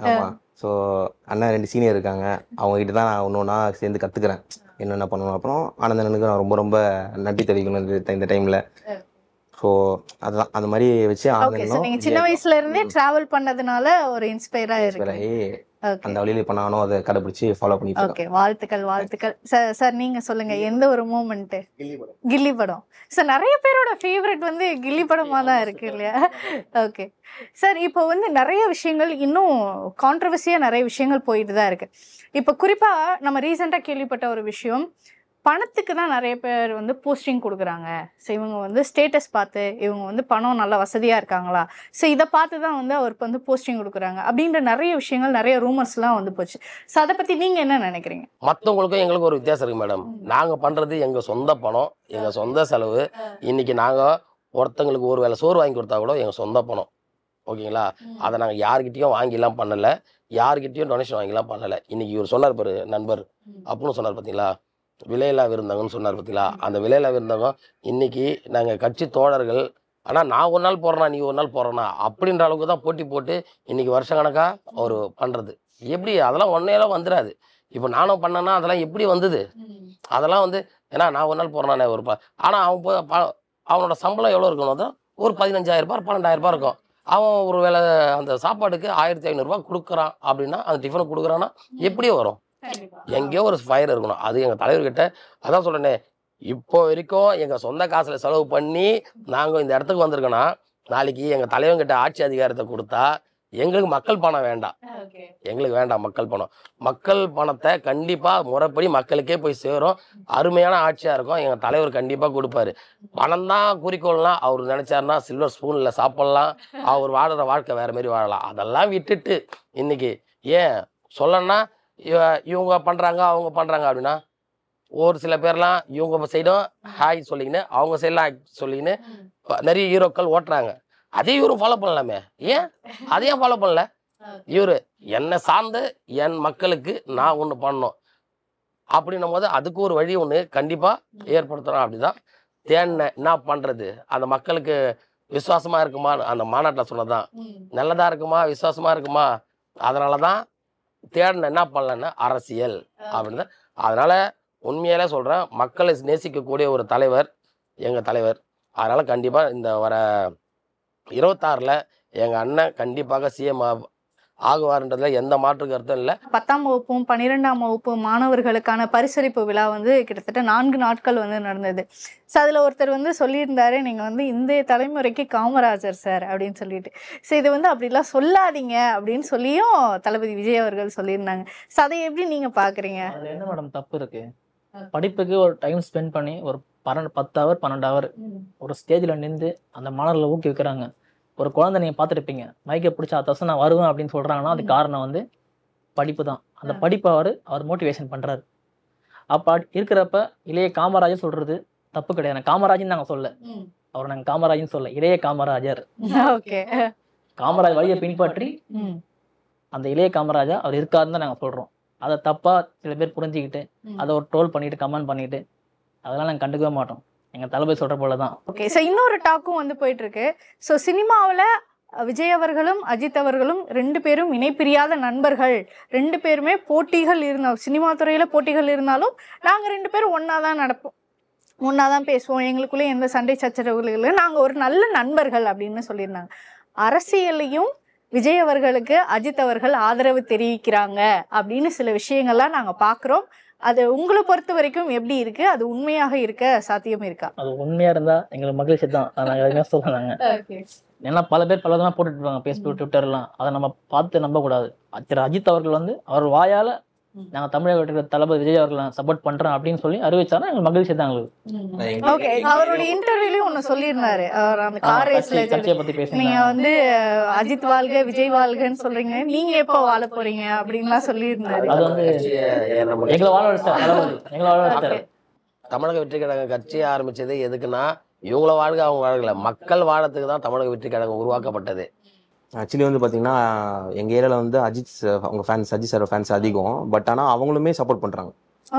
ஆமாம். ஸோ அண்ணன் 2 சீனியர் இருக்காங்க, அவங்ககிட்ட தான் நான் ஒன்று ஒன்றா சேர்ந்து கற்றுக்கிறேன் என்னென்ன பண்ணணும். அப்புறம் ஆனந்தனுக்கு நான் ரொம்ப ரொம்ப நன்றி தெரிவிக்கணும் இந்த டைமில். ஸோ அதுதான் அந்த மாதிரி வச்சு ஆனந்தனும் சின்ன வயசுல இருந்தே டிராவல் பண்ணதுனால ஒரு இன்ஸ்பயராக இருக்கு. அந்த வழியில இப்ப நானும் அதை கடைபிடிச்சு ஃபாலோ பண்ணிட்டு இருக்கேன். வாழ்த்துக்கள் சார். நீங்க சொல்லுங்க, எந்த ஒரு மூமெண்ட்? கில்லி படம் சார் நிறைய பேரோட ஃபேவரட் வந்து கில்லி படமா தான் இருக்கு இல்லையா? ஓகே சார், இப்போ வந்து நிறைய விஷயங்கள் இன்னும் கான்ட்ரவர்சியா நிறைய விஷயங்கள் போயிட்டு தான் இருக்கு. இப்போ குறிப்பா நம்ம ரீசெண்டா கேள்விப்பட்ட ஒரு விஷயம், பணத்துக்கு தான் நிறைய பேர் வந்து போஸ்டிங் கொடுக்குறாங்க. ஸோ இவங்க வந்து ஸ்டேட்டஸ் பார்த்து இவங்க வந்து பணம் நல்லா வசதியாக இருக்காங்களா, ஸோ இதை பார்த்து தான் வந்து அவருக்கு வந்து போஸ்டிங் கொடுக்குறாங்க அப்படின்ற நிறைய விஷயங்கள், நிறைய ரூமர்ஸ்லாம் வந்து போச்சு. ஸோ அதை பற்றி நீங்கள் என்ன நினைக்கிறீங்க? மற்றவங்களுக்கும் எங்களுக்கும் ஒரு வித்தியாசம் இருக்குது மேடம். நாங்கள் பண்ணுறது எங்கள் சொந்த பணம், எங்கள் சொந்த செலவு. இன்றைக்கி நாங்கள் ஒருத்தங்களுக்கு ஒரு வேளை சோறு வாங்கி கொடுத்தா கூட எங்கள் சொந்த பணம், ஓகேங்களா? அதை நாங்கள் யார்கிட்டையும் வாங்கிலாம் பண்ணலை, யார்கிட்டையும் டொனேஷன் வாங்கிலாம் பண்ணலை. இன்றைக்கி இவர் சொன்னார் பாரு, நண்பர் அப்படின்னு சொன்னார் பார்த்தீங்களா, விலையில்லா விருந்தவங்கன்னு சொன்னார் பார்த்தீங்களா, அந்த விலையில்லா விருந்தவங்க இன்னைக்கு நாங்கள் கட்சி தோழர்கள் ஆனால் நான் ஒரு நாள் போடுறேனா நீ ஒரு நாள் போடுறேனா அப்படின்ற அளவுக்கு தான் போட்டி போட்டு இன்னைக்கு வருஷ கணக்காக அவர் பண்ணுறது. எப்படி அதெல்லாம் ஒன்றையெல்லாம் வந்துடாது. இப்போ நானும் பண்ணேன்னா அதெல்லாம் எப்படி வந்தது? அதெல்லாம் வந்து ஏன்னா நான் ஒரு நாள் போடுறானே ஒரு ஆனால் அவனோட சம்பளம் எவ்வளோ இருக்கணும்? தான் ஒரு 15,000 ரூபாய் 12,000 ரூபாய் இருக்கும். அவன் ஒரு வேளை அந்த சாப்பாடுக்கு 1,500 ரூபாய் கொடுக்குறான் அப்படின்னா அந்த டிஃபனை கொடுக்குறான்னா எப்படியோ வரும். எங்கேயோ ஒரு ஃபயர் இருக்கணும். அது எங்கள் தலைவர்கிட்ட அதான் சொல்கிறேனே, இப்போ வரைக்கும் எங்கள் சொந்த காசில் செலவு பண்ணி நாங்கள் இந்த இடத்துக்கு வந்திருக்கோன்னா நாளைக்கு எங்கள் தலைவர்கிட்ட ஆட்சி அதிகாரத்தை கொடுத்தா எங்களுக்கு மக்கள் பணம் வேண்டாம். எங்களுக்கு வேண்டாம் மக்கள் பணம். மக்கள் பணத்தை கண்டிப்பாக முறைப்படி மக்களுக்கே போய் சேரும். அருமையான ஆட்சியாக இருக்கும். எங்கள் தலைவர் கண்டிப்பாக கொடுப்பாரு. பணம் தான் குறிக்கோள்லாம் அவர் நினச்சாருன்னா சில்வர் ஸ்பூனில் சாப்பிட்லாம். அவர் வாடுற வாழ்க்கை வேறு மாதிரி வாழலாம். அதெல்லாம் விட்டுட்டு இன்னைக்கு ஏன் சொல்லணும்னா இவங்க பண்ணுறாங்க அவங்க பண்ணுறாங்க அப்படின்னா ஒரு சில பேர்லாம் இவங்க சைடும் ஹாய் சொல்லிக்கின்னு அவங்க சைடெலாம் சொல்லிக்கின்னு நிறைய ஹீரோக்கள் ஓட்டுறாங்க. அதே இவரும் ஃபாலோ பண்ணலாமே, ஏன் அதையும் ஃபாலோ பண்ணல? இவரு என்னை சார்ந்து என் மக்களுக்கு நான் ஒன்று பண்ணணும் அப்படின்னும் போது அதுக்கு ஒரு வழி ஒன்று கண்டிப்பாக ஏற்படுத்தணும். அப்படிதான் தேடினேன். என்ன பண்ணுறது? அந்த மக்களுக்கு விசுவாசமாக இருக்குமா? அந்த மாநாட்டில் சொன்னதான் நல்லதாக இருக்குமா விசுவாசமாக இருக்குமா? அதனால தான் தேடினேன். என்ன பண்ணலன்னா அரசியல் அப்படின்னு. அதனால் உண்மையிலே சொல்கிறேன், மக்களை நேசிக்கக்கூடிய ஒரு தலைவர் எங்கள் தலைவர். அதனால் கண்டிப்பாக இந்த வர 26 எங்கள் அண்ணன் கண்டிப்பாக சிஎம் ஆகுவார்ன்றதுல எந்த மாற்று கருத்தும் இல்லை. 10ஆம் வகுப்பும் 12ஆம் வகுப்பு மாணவர்களுக்கான பரிசளிப்பு விழா வந்து கிட்டத்தட்ட 4 நாட்கள் வந்து நடந்தது. ஸோ அதில் ஒருத்தர் வந்து சொல்லியிருந்தாரு, நீங்கள் வந்து இந்த தலைமுறைக்கு காமராஜர் சார் அப்படின்னு சொல்லிட்டு. ஸோ இது வந்து அப்படிலாம் சொல்லாதீங்க அப்படின்னு சொல்லியும் தளபதி விஜய் அவர்கள் சொல்லியிருந்தாங்க. ஸோ அதை எப்படி நீங்கள் பார்க்குறீங்க? அதில் என்ன மேடம் தப்பு இருக்கு? படிப்புக்கு ஒரு டைம் ஸ்பெண்ட் பண்ணி ஒரு 10 ஹவர் 12 ஹவர் ஒரு ஸ்டேஜில் நின்று அந்த மாணவர்களை ஊக்குவிக்கிறாங்க. ஒரு குழந்தை நீங்கள் பார்த்துருப்பீங்க, மைக்கை பிடிச்சா தசை நான் வருவேன் அப்படின்னு சொல்கிறாங்கன்னா அது காரணம் வந்து படிப்பு தான். அந்த படிப்பை அவர் மோட்டிவேஷன் பண்ணுறாரு. அப்போ இருக்கிறப்ப இளைய காமராஜர் சொல்கிறது தப்பு கிடையாது. காமராஜன் நாங்கள் சொல்ல, அவர் நாங்கள் காமராஜன் சொல்ல, இளைய காமராஜர். ஓகே, காமராஜ் வழியை பின்பற்றி அந்த இளைய காமராஜா அவர் இருக்காருன்னு தான் நாங்கள் சொல்கிறோம். அதை தப்பாக சில பேர் புரிஞ்சுக்கிட்டு அதை ஒரு ட்ரோல் பண்ணிட்டு கமெண்ட் பண்ணிட்டு அதெல்லாம் நாங்கள் கண்டுக்கவே மாட்டோம். எங்கள் தளபதி சொல்கிற போல தான். ஓகே, ஸோ இன்னொரு டாக்கும் வந்து போயிட்டு இருக்கு. ஸோ சினிமாவில் விஜய் அவர்களும் அஜித் அவர்களும் 2 பேரும் இணைப்பிரியாத நண்பர்கள். 2 பேருமே போட்டிகள் இருந்தாலும், சினிமா துறையில் போட்டிகள் இருந்தாலும் நாங்கள் 2 பேரும் ஒன்றா தான் நடப்போம், ஒன்றா தான் பேசுவோம், எங்களுக்குள்ளே எந்த சண்டை சச்சரவுகள் இல்லை, நாங்கள் ஒரு நல்ல நண்பர்கள் அப்படின்னு சொல்லியிருந்தாங்க. அரசியலையும் விஜய் அவர்களுக்கு அஜித் அவர்கள் ஆதரவு தெரிவிக்கிறாங்க அப்படின்னு சில விஷயங்கள்லாம் நாங்கள் பார்க்குறோம். அது உங்களை பொறுத்த வரைக்கும் எப்படி இருக்கு? அது உண்மையாக இருக்க சாத்தியம் இருக்கா? அது உண்மையாக இருந்தால் எங்களுக்கு மகிழ்ச்சி தான். நாங்கள் எதுவுமே சொல்லலாங்க. ஏன்னா பல பேர் பல தான் போட்டுட்டு இருப்பாங்க ஃபேஸ்புக் ட்விட்டர்லாம். அதை நம்ம பார்த்து நம்பக்கூடாது. அஜித் அவர்கள் வந்து அவர் வாயால் நாங்கள் தமிழக தளபதி விஜய் அவர்களை சப்போர்ட் பண்ணுறோம் அப்படின்னு சொல்லி அறிவிச்சாலும் எங்களுக்கு மகிழ்ச்சி தான். எங்களுக்கு ஓகே, அவருடைய இன்டர்வியூலயும் ஒன்று சொல்லியிருந்தாரு. அவர் அந்த கார் ரேஸ்ல கட்சியை பற்றி பேசுங்க, நீங்க வந்து அஜித் வாழ்க விஜய் வாழ்கன்னு சொல்றீங்க, நீங்க எப்போ வாழ போறீங்க அப்படின்லாம் சொல்லியிருந்தாரு. அது வந்து எங்களை வாழ வச்சார் தளபதி, எங்களை வாழ வச்சார். தமிழக வெற்றி கழகம் கட்சியை ஆரம்பிச்சது எதுக்குன்னா இவங்கள வாழ்க அவங்க வாழ்க்கல மக்கள் வாழத்துக்கு தான் தமிழக வெற்றி கழகம் உருவாக்கப்பட்டது. ஆக்சுவலி வந்து பார்த்தீங்கன்னா எங்கள் ஏரியாவில் வந்து அவங்க அஜித் சார் ஃபேன்ஸ் அதிகம். பட் ஆனால் அவங்களுமே சப்போர்ட் பண்ணுறாங்க,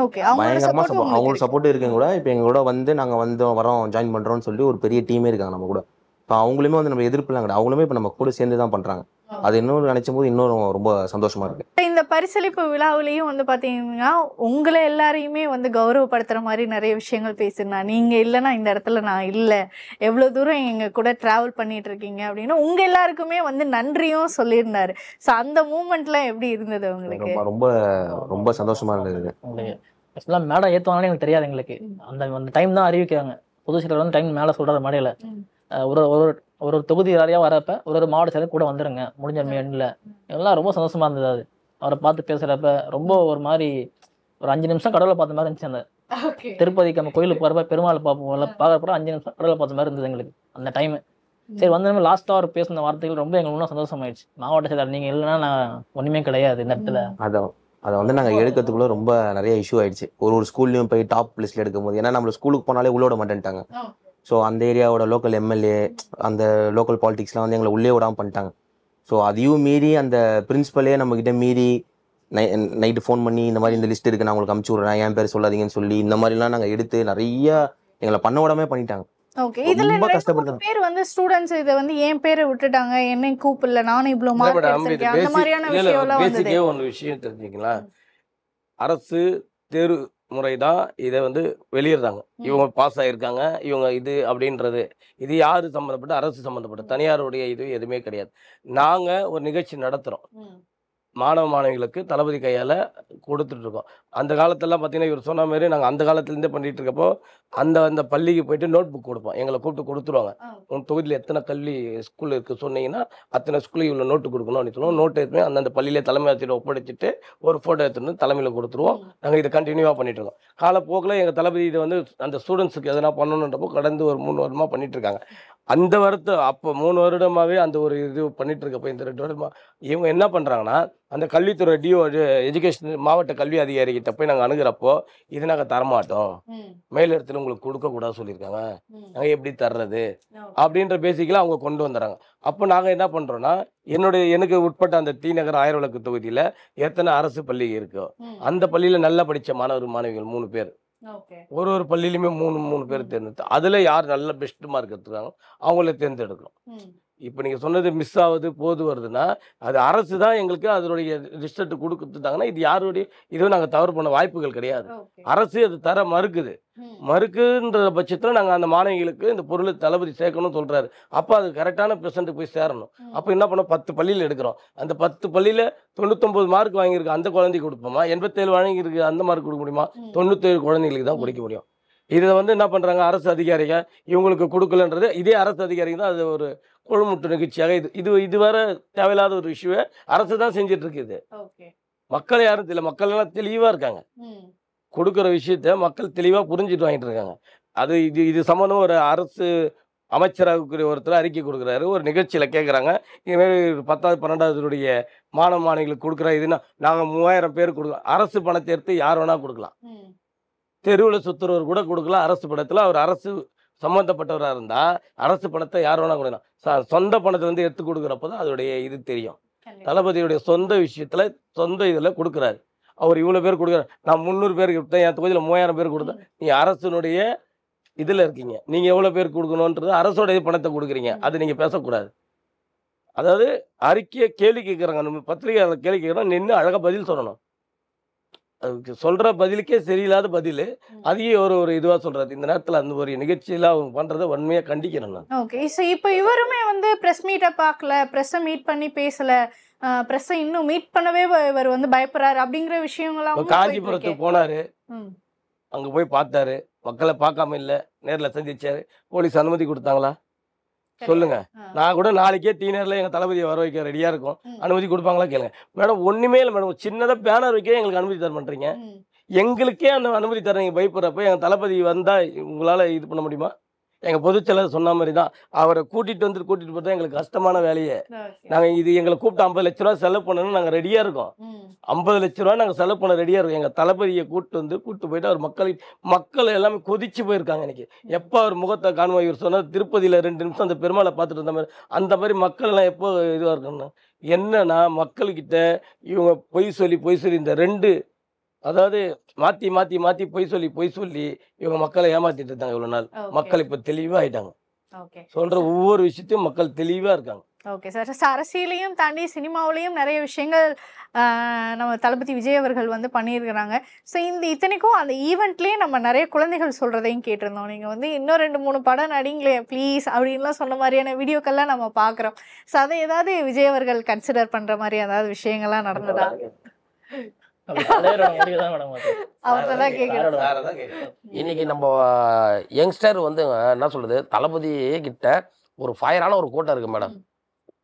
ஓகே, பயங்கரமாக சப்போர்ட். அவங்களோட சப்போர்ட் இருக்குங்க கூட. இப்போ எங்களோட வந்து நாங்கள் வரோம் ஜாயின் பண்ணுறோம்னு சொல்லி ஒரு பெரிய டீமே இருக்காங்க நம்ம கூட. இப்போ அவங்களுமே வந்து நம்ம எதிர்ப்புலாம் கிடையாது, அவங்களுமே இப்போ நம்ம கூட சேர்ந்து தான் பண்ணுறாங்க. அது இன்னொரு நினைச்சும் போது இன்னொரு ரொம்ப சந்தோஷமா இருக்கு. இந்த பரிசளிப்பு விழாவிலையும் வந்து பாத்தீங்கன்னா உங்களை எல்லாரையுமே வந்து கௌரவப்படுத்துற மாதிரி நிறைய விஷயங்கள் பேசிருந்தேன். நீங்க இல்லைன்னா இந்த இடத்துல நான் இல்லை, எவ்வளவு தூரம் எங்க கூட டிராவல் பண்ணிட்டு இருக்கீங்க அப்படின்னு உங்க எல்லாருக்குமே வந்து நன்றியும் சொல்லியிருந்தாரு. ஸோ அந்த மூமெண்ட்லாம் எப்படி இருந்தது உங்களுக்கு? ரொம்ப ரொம்ப சந்தோஷமா இருந்தது. ஆக்சுவலாக மேடம் ஏற்றுவாங்கன்னு எனக்கு தெரியாது. எங்களுக்கு அந்த டைம் தான் அறிவிக்கிறாங்க. புதுச்சேரியில் வந்து டைம் மேலே சொல்கிற மேடையில் ஒரு தொகுதி வாரியாக வரப்ப ஒரு மாவட்ட செயலர் கூட வந்துருங்க முடிஞ்ச எண்ணில் எல்லாம் ரொம்ப சந்தோஷமா இருந்தது. அது அவரை பார்த்து பேசுகிறப்ப ரொம்ப ஒரு மாதிரி ஒரு 5 நிமிஷம் கடவுளை பார்த்த மாதிரி இருந்துச்சு. அந்த திருப்பதிக்கு நம்ம கோயிலுக்கு போகிறப்ப பெருமாள் பார்க்குறப்ப 5 நிமிஷம் கடவுளை பார்த்த மாதிரி இருந்தது எங்களுக்கு அந்த டைமு. சரி வந்து லாஸ்ட்டாக அவர் பேசுன வார்த்தைகள் ரொம்ப எங்களுக்கு இன்னும் சந்தோஷமாயிடுச்சு. மாவட்ட செயலர் நீங்கள் இல்லைன்னா நான் ஒன்றுமே கிடையாது இந்த இடத்துல. அதை வந்து நாங்கள் எடுக்கிறதுக்குள்ள ரொம்ப நிறைய இஷ்யூ ஆயிடுச்சு. ஒரு ஸ்கூல்லையும் போய் டாப் லிஸ்ட்டில் எடுக்கும் போது, ஏன்னா நம்ம ஸ்கூலுக்கு போனாலே உள்ளோட மாட்டேன்ட்டாங்க. ஸோ அந்த ஏரியாவோட லோக்கல் எம்எல்ஏ அந்த லோக்கல் பாலிடிக்ஸ்லாம் வந்து எங்களை உள்ளே விடாமல் பண்ணிட்டாங்க. ஸோ அதையும் மீறி அந்த பிரின்ஸிபலே நம்மக்கிட்ட மீறி நைட்டு ஃபோன் பண்ணி இந்த மாதிரி இந்த லிஸ்ட் இருக்குது நான் உங்களுக்கு அமுச்சு விட்றேன், என் பேர் சொல்லாதீங்கன்னு சொல்லி இந்த மாதிரிலாம் நாங்கள் எடுத்து நிறைய எங்களை பண்ண விடாமே பண்ணிட்டாங்க. ஓகே இதுல ரொம்ப 2 கஷ்டப்படுறாங்க. பேர் வந்து ஸ்டூடண்ட்ஸ் இத வந்து என் பேரை விட்டுட்டாங்க என்னை கூப்பிடல நானும் இவ்ளோ மார்க் எடுத்திருக்கேன் அந்த மாதிரியான விஷயம் எல்லாம் வந்தது. பேசிக்கே ஒரு விஷயம் தெரிஞ்சுங்களா, அரசு தேர்வு முறை தான் இதை வந்து வெளியிடுறாங்க. இவங்க பாஸ் ஆயிருக்காங்க, இவங்க இது அப்படின்றது. இது யாரு சம்மந்தப்பட்ட? அரசு சம்மந்தப்பட்ட. தனியாருடைய இது எதுவுமே கிடையாது. நாங்க ஒரு நிகழ்ச்சி நடத்துறோம். மாணவ மாணவிகளுக்கு தளபதி கையால் கொடுத்துட்ருக்கோம். அந்த காலத்திலலாம் பார்த்தீங்கன்னா இவர் சொன்ன மாதிரி நாங்கள் அந்த காலத்துலேருந்தே பண்ணிகிட்டு இருக்கப்போ அந்த பள்ளிக்கு போயிட்டு நோட் புக் கொடுப்போம். எங்களை கூப்பிட்டு கொடுத்துருவாங்க. உங்கள் தொகுதியில் எத்தனை கல்வி ஸ்கூல் இருக்குது சொன்னீங்கன்னா அத்தனை ஸ்கூலுக்கு இவ்வளோ நோட்டு கொடுக்கணும் அப்படின்னு சொல்லுவோம். நோட்டு எடுத்துமே அந்தந்த பள்ளியில் தலைமை ஆசிரியர் ஒப்படைச்சிட்டு ஒரு ஃபோட்டோ எடுத்துட்டு தலைமையில் கொடுத்துருவோம். நாங்கள் இதை கண்டினியூவாக பண்ணிகிட்ருக்கோம். காலப்போக்கில் எங்கள் தளபதி இதை வந்து அந்த ஸ்டூடெண்ட்ஸுக்கு எதனா பண்ணணுன்றப்போ கடந்து ஒரு 3 வருடமாக பண்ணிகிட்ருக்காங்க. அந்த வருடத்தை அப்போ 3 வருடமாகவே அந்த ஒரு இது பண்ணிட்டு இருக்கப்போ இந்த 2 வருடமா இவங்க என்ன பண்ணுறாங்கன்னா அந்த கல்வித்துறை எஜுகேஷன் மாவட்ட கல்வி அதிகாரிகிட்ட போய் நாங்கள் அணுகிறப்போ இது நாங்கள் தரமாட்டோம், மேலிடத்துல உங்களுக்கு கொடுக்கக்கூடாது சொல்லியிருக்காங்க, நாங்கள் எப்படி தர்றது அப்படின்ற பேசிக்கெலாம் அவங்க கொண்டு வந்துடுறாங்க. அப்போ நாங்கள் என்ன பண்ணுறோன்னா எனக்கு உட்பட்ட அந்த தீநகர் ஆயிரவிளக்கு தொகுதியில் எத்தனை அரசு பள்ளி இருக்கோ அந்த பள்ளியில் நல்லா படித்த மாணவர் மாணவிகள் 3 பேர் ஒரு பள்ளியிலுமே 3 பேர் தேர்ந்தெடுத்து அதில் யார் நல்ல பெஸ்ட் மார்க் எடுத்துருக்காங்க அவங்கள தேர்ந்தெடுக்கணும். இப்போ நீங்கள் சொன்னது மிஸ் ஆகுது போது வருதுன்னா அது அரசு தான் எங்களுக்கு அதனுடைய ரிசல்ட் கொடுத்துட்டாங்கன்னா இது யாருடைய இதுவும் நாங்கள் தவறு பண்ண வாய்ப்புகள் கிடையாது. அரசு அது தர மறுக்குன்ற பட்சத்தில் நாங்கள் அந்த மாணவிகளுக்கு இந்த பொருளை தளபதி சேர்க்கணும்னு சொல்கிறாரு. அப்போ அது கரெக்டான பெர்சன்ட் போய் சேரணும். அப்போ என்ன பண்ணோம் 10 பள்ளியில் எடுக்கிறோம். அந்த 10 பள்ளியில் 99 மார்க் வாங்கியிருக்கு அந்த குழந்தைக்கு கொடுப்போமா, 87 வாங்கியிருக்கு அந்த மார்க் கொடுக்க முடியுமா? 97 குழந்தைங்களுக்கு தான் கொடுக்க முடியும். இதை வந்து என்ன பண்ணுறாங்க அரசு அதிகாரிகள் இவங்களுக்கு கொடுக்கலன்றது இதே அரசு அதிகாரிகள் தான் அது ஒரு கொழுமுட்டு நிகழ்ச்சியாக இது வேற தேவையில்லாத ஒரு இஷ்யூவை அரசு தான் செஞ்சுட்டு இருக்குது. மக்கள் யாரும் தெரியல, மக்கள் எல்லாம் தெளிவாக இருக்காங்க. கொடுக்குற விஷயத்த மக்கள் தெளிவாக புரிஞ்சுட்டு வாங்கிட்டு இருக்காங்க. அது இது சம்மந்தம் ஒரு அரசு அமைச்சராக ஒருத்தர் அறிக்கை கொடுக்குறாரு. ஒரு நிகழ்ச்சியில் கேட்குறாங்க இதுமாரி 10வது 12வதுடைய மாணவ மாணவிகளுக்கு கொடுக்குற இதுன்னா நாங்கள் 3000 பேர் கொடுக்கலாம். அரசு பணத்தை எடுத்து யார் வேணால் கொடுக்கலாம். தெருவில் சுற்றுறவர் கூட கொடுக்கலாம். அரசு பணத்தில் அவர் அரசு சம்மந்தப்பட்டவராக இருந்தால் அரசு பணத்தை யார் வேணால் கொடுக்கலாம். சொந்த பணத்தை வந்து எடுத்து கொடுக்குறப்போ தான் அதோடைய இது தெரியும். தளபதியுடைய சொந்த விஷயத்தில் சொந்த இதில் கொடுக்குறாரு. அவர் இவ்வளோ பேர் கொடுக்குறாரு. நான் 300 பேருக்கு கொடுத்தேன், என் தொகுதியில் 3000 பேர் கொடுத்தேன். நீ அரசுனுடைய இதில் இருக்கீங்க, நீங்கள் எவ்வளோ பேர் கொடுக்கணுன்றது அரசோடைய பணத்தை கொடுக்குறீங்க, அது நீங்கள் பேசக்கூடாது. அதாவது அறிக்கையை கேள்வி கேட்குறாங்க, நம்ம பத்திரிகையாளர் கேள்வி கேட்குறோம், நின்று அழகாக பதில் சொல்லணும். அதுக்கு சொல்கிற பதிலுக்கே சரியில்லாத பதில் அதையே ஒரு இதுவாக சொல்கிறாரு. இந்த நேரத்தில் அந்த ஒரு நிகழ்ச்சியில் அவங்க பண்ணுறதை வன்மையாக கண்டிக்கிறேன் நான். ஓகே, ஸோ இப்போ இவருமே வந்து ப்ரெஸ் மீட்டை பார்க்கல, ப்ரெஸ்ஸை மீட் பண்ணி பேசலை, ப்ரெஸ்ஸை இன்னும் மீட் பண்ணவே இவர் வந்து பயப்படுறாரு அப்படிங்கிற விஷயங்கள்லாம். காஞ்சிபுரத்துக்கு போனார், அங்கே போய் பார்த்தாரு, மக்களை பார்க்காம இல்லை, நேரில் சந்திச்சாரு. போலீஸ் அனுமதி கொடுத்தாங்களா சொல்லுங்க? நான் கூட நாளைக்கே டீனரில் எங்கள் தளபதியை வர வைக்க ரெடியாக இருக்கும், அனுமதி கொடுப்பாங்களா கேளுங்க. மேடம் ஒன்றுமே இல்லை மேடம், சின்னதாக பேனர் வைக்க எங்களுக்கு அனுமதி தர பண்ணுறீங்க. எங்களுக்கே அந்த அனுமதி தரீங்க பயப்படுறப்ப எங்கள் தளபதி வந்தால் உங்களால் இது பண்ண முடியுமா? எங்கள் பொதுச்செயலர் சொன்ன மாதிரி தான், அவரை கூட்டிகிட்டு போகிறதா எங்களுக்கு கஷ்டமான வேலையே. நாங்கள் எங்களை கூப்பிட்டு 50 லட்ச ரூபா செலவு பண்ணணும்னு நாங்கள் ரெடியாக இருக்கோம். 50 லட்ச ரூபா நாங்கள் செலவு பண்ண ரெடியாக இருக்கோம். எங்கள் தளபதியை கூப்பிட்டு போயிட்டு அவர் மக்கள் எல்லாமே கொதிச்சு போயிருக்காங்க. இன்னைக்கு எப்போ அவர் முகத்தை காணுவோம்? இவர் சொன்னார் திருப்பதியில் 2 நிமிஷம் அந்த பெருமாளை பார்த்துட்டு இருந்த மாதிரி, அந்த மாதிரி மக்கள் எல்லாம் எப்போ இதுவாக இருக்கணும்? என்னன்னா மக்கள்கிட்ட இவங்க பொய் சொல்லி இந்த 2 அதாவது மாற்றி பொய் சொல்லி இவங்க மக்களை ஏமாத்திட்டு இருந்தாங்க இவ்வளோ நாள். மக்கள் இப்போ தெளிவாக ஆயிட்டாங்க. சொல்கிற ஒவ்வொரு விஷயத்தையும் மக்கள் தெளிவாக இருக்காங்க. ஓகே சார், அரசியலையும் தாண்டி சினிமாவிலையும் நிறைய விஷயங்கள் நம்ம தளபதி விஜய் அவர்கள் வந்து பண்ணியிருக்கிறாங்க. ஸோ இத்தனைக்கும் அந்த ஈவெண்ட்லேயே நம்ம நிறைய குழந்தைகள் சொல்கிறதையும் கேட்டிருந்தோம். நீங்கள் வந்து இன்னும் 2-3 படம் நடிங்களேன் ப்ளீஸ் அப்படின்லாம் சொன்ன மாதிரியான வீடியோக்கள்லாம் நம்ம பார்க்குறோம். ஸோ அதை ஏதாவது விஜய் அவர்கள் கன்சிடர் பண்ணுற மாதிரி ஏதாவது விஷயங்கள்லாம் நடந்ததா? இன்னைக்கு நம்ம யங்ஸ்டர் வந்து என்ன சொல்றது, தளபதி கிட்ட ஒரு ஃபயரான ஒரு கூட்டம் இருக்கு மேடம்.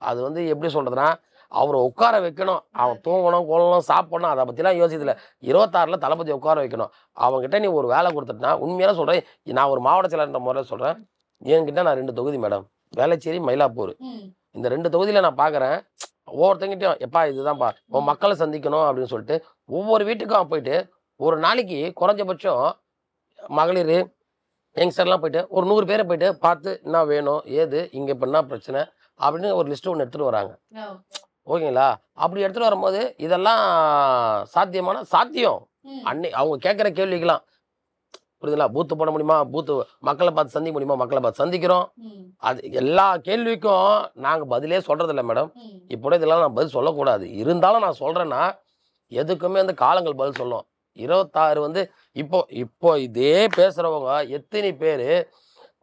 அது வந்து எப்படி சொல்றதுன்னா, அவரை உட்கார வைக்கணும், அவன் தூங்கணும் கொள்ளணும் சாப்பிடணும், அதை பற்றிலாம் யோசிக்கல. 26ல் தளபதியை உட்கார வைக்கணும். அவங்ககிட்ட நீ ஒரு வேலை கொடுத்துட்டா, உண்மையான சொல்கிறேன், நான் ஒரு மாவட்ட செயலர் முறையில் சொல்கிறேன், என்கிட்ட நான் 2 தொகுதி மேடம், வேளச்சேரி மயிலாப்பூர். இந்த 2 தொகுதியில் நான் பார்க்குறேன், ஒவ்வொருத்தங்கிட்டையும் எப்பா இதுதான்ப்பா உன் மக்களை சந்திக்கணும் அப்படின்னு சொல்லிட்டு ஒவ்வொரு வீட்டுக்கும் போயிட்டு ஒரு நாளைக்கு குறைஞ்சபட்சம் மகளிர் யங்ஸ்டர்லாம் போயிட்டு ஒரு 100 பேரை போயிட்டு பார்த்து என்ன வேணும் ஏது இங்கே இப்போ என்ன பிரச்சனை அப்படின்னு ஒரு லிஸ்ட்டு ஒன்று எடுத்துகிட்டு வராங்க. ஓகேங்களா? அப்படி எடுத்துகிட்டு வரும்போது இதெல்லாம் சாத்தியம் அவங்க கேட்குற கேள்விக்கெல்லாம் புரியுதுங்களா? பூத்து போட முடியுமா? பூத்து மக்களை பார்த்து சந்திக்க முடியுமா? மக்களை பார்த்து சந்திக்கிறோம். அது எல்லா கேள்விக்கும் நாங்கள் பதிலே சொல்றதில்ல மேடம். இப்போ இதெல்லாம் நான் பதில் சொல்லக்கூடாது. இருந்தாலும் நான் சொல்றேன்னா எதுக்குமே அந்த காலங்கள் பதில் சொல்லும். 26 வந்து இப்போ இதே பேசுறவங்க எத்தனை பேர்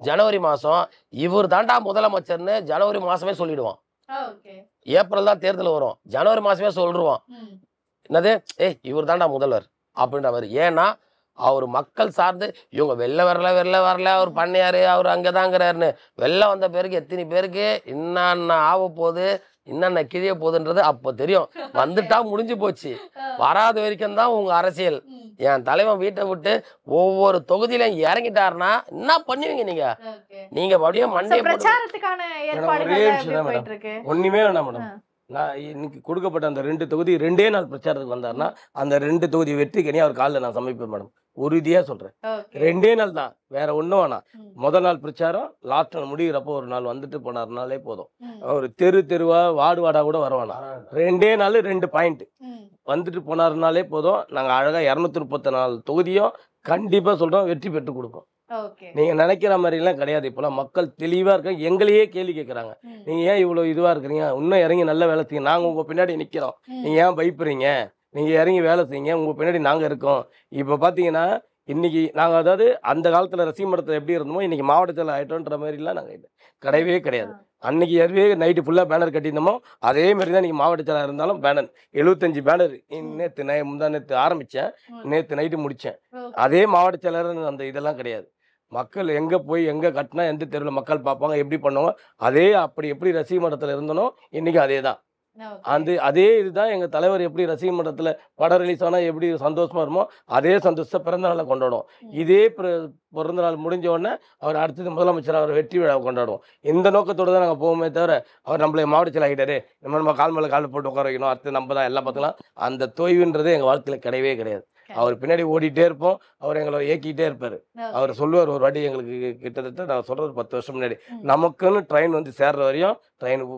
ஜனவரி மாதம் இவர் தாண்டா முதலமைச்சர்னு ஜனவரி மாதமே சொல்லிடுவான். ஏப்ரல் தான் தேர்தல் வரும், ஜனவரி மாதமே சொல்லிடுவான். என்னது இவர் தாண்டா முதல்வர் அப்படின்ற மாதிரி. ஏன்னா அவர் மக்கள் சார்ந்து இவங்க வெளில வரல அவர் பண்ணையாரு அவர் அங்கேதாங்கிறாருன்னு வெளில வந்த பேருக்கு எத்தனை பேருக்கு என்னென்ன ஆக போகுது என்னென்ன கிழிய போகுதுன்றது அப்போ தெரியும். வந்துட்டா முடிஞ்சு போச்சு. வராத வரைக்கும் தான் உங்க அரசியல். என் தலைவன் வீட்டை விட்டு ஒவ்வொரு தொகுதியிலும் இறங்கிட்டாருன்னா என்ன பண்ணுவீங்க நீங்க அப்படியே மண்டே பிரச்சாரத்துக்கான ஏற்பாடுகள் ஒண்ணுமே வேணாம் மேடம். நான் இன்னைக்கு கொடுக்கப்பட்ட அந்த 2 தொகுதி 2 நாள் பிரச்சாரத்துக்கு வந்தாருன்னா அந்த 2 தொகுதி வெற்றிக்கனி அவர் காலில் நான் சமைப்பேன் மேடம். உறுதியா சொல்றேன். 2 நாள் தான், வேற ஒன்றும் வேணாம். முதல் நாள் பிரச்சாரம், லாஸ்ட் நாள் முடிகிறப்போ ஒரு நாள் வந்துட்டு போனார்னாலே போதும். அவர் தெருவா வார்டா கூட வர வேணாம். 2 நாள் 2 பாயிண்ட் வந்துட்டு போனாருனாலே போதும். நாங்க அழகா 234 தொகுதியும் கண்டிப்பா சொல்றோம் வெற்றி பெற்று கொடுப்போம். நீங்க நினைக்கிற மாதிரி எல்லாம் கிடையாது. இப்பெல்லாம் மக்கள் தெளிவா இருக்காங்க. எங்களையே கேள்வி கேட்கறாங்க, நீங்க ஏன் இவ்வளவு இதுவா இருக்கிறீங்க, இன்னும் இறங்கி நல்ல வேலை செய்யுங்க, நாங்க உங்க பின்னாடி நிக்கிறோம், நீங்க ஏன் பயப்படுறீங்க, நீங்க இறங்கி வேலை செய்யுங்க, உங்க பின்னாடி நாங்க இருக்கோம். இப்ப பாத்தீங்கன்னா இன்னைக்கு நாங்க அதாவது அந்த காலத்துல ரசிகமடத்துல எப்படி இருந்தோமோ இன்னைக்கு மாவட்டத்தில் ஆயிட்டோன்ற மாதிரி எல்லாம் நாங்க கிடையவே கிடையாது. அன்னைக்கு ஏற்கனவே நைட்டு ஃபுல்லா பேனர் கட்டியிருந்தோமோ அதே மாதிரி தான் நீங்க மாவட்டத்தில் இருந்தாலும் பேனர் 75 பேனர் நேற்று ஆரம்பிச்சேன், நேற்று நைட்டு முடிச்சேன். அதே மாவட்ட செயலர் அந்த இதெல்லாம் கிடையாது. மக்கள் எங்கே போய் எங்கே கட்டினா எந்த தெருவில் மக்கள் பார்ப்பாங்க எப்படி பண்ணுவாங்க அதே அப்படி எப்படி ரசிக மன்றத்தில் இருந்தனோ இன்றைக்கும் அதே தான். அதே இதுதான் எங்கள் தலைவர் எப்படி ரசிக மன்றத்தில் படம் ரிலீஸ் ஆனால் எப்படி சந்தோஷமாக இருமோ அதே சந்தோஷத்தை பிறந்தநாளை கொண்டாடுவோம். இதே பிறந்தநாள் முடிஞ்ச உடனே அவர் அடுத்தது முதலமைச்சர் அவர் வெற்றி விழாவை கொண்டாடுவோம். இந்த நோக்கத்தோடு தான் நாங்கள் போவோமே தவிர அவர் நம்மளை மாவட்டத்தில் ஆகிட்டாரு நம்ம கால் மேலே கால் போட்டு உட்கார வைக்கணும் அடுத்து நம்ம தான் எல்லாம் பார்த்துக்கலாம் அந்த தொய்வுன்றது எங்கள் வாழ்க்கையில் கிடையவே கிடையாது. அவர் பின்னாடி ஓடிட்டே இருப்போம், அவர் எங்களை இயக்கிட்டே இருப்பாரு. அவர் சொல்லுவார் ஒரு வாட்டி எங்களுக்கு கிட்டத்தட்ட நான் சொல்றது 10 வருஷம் முன்னாடி, நமக்குன்னு ட்ரெயின் வந்து சேர்ற வரையும் ட்ரெயினுக்கு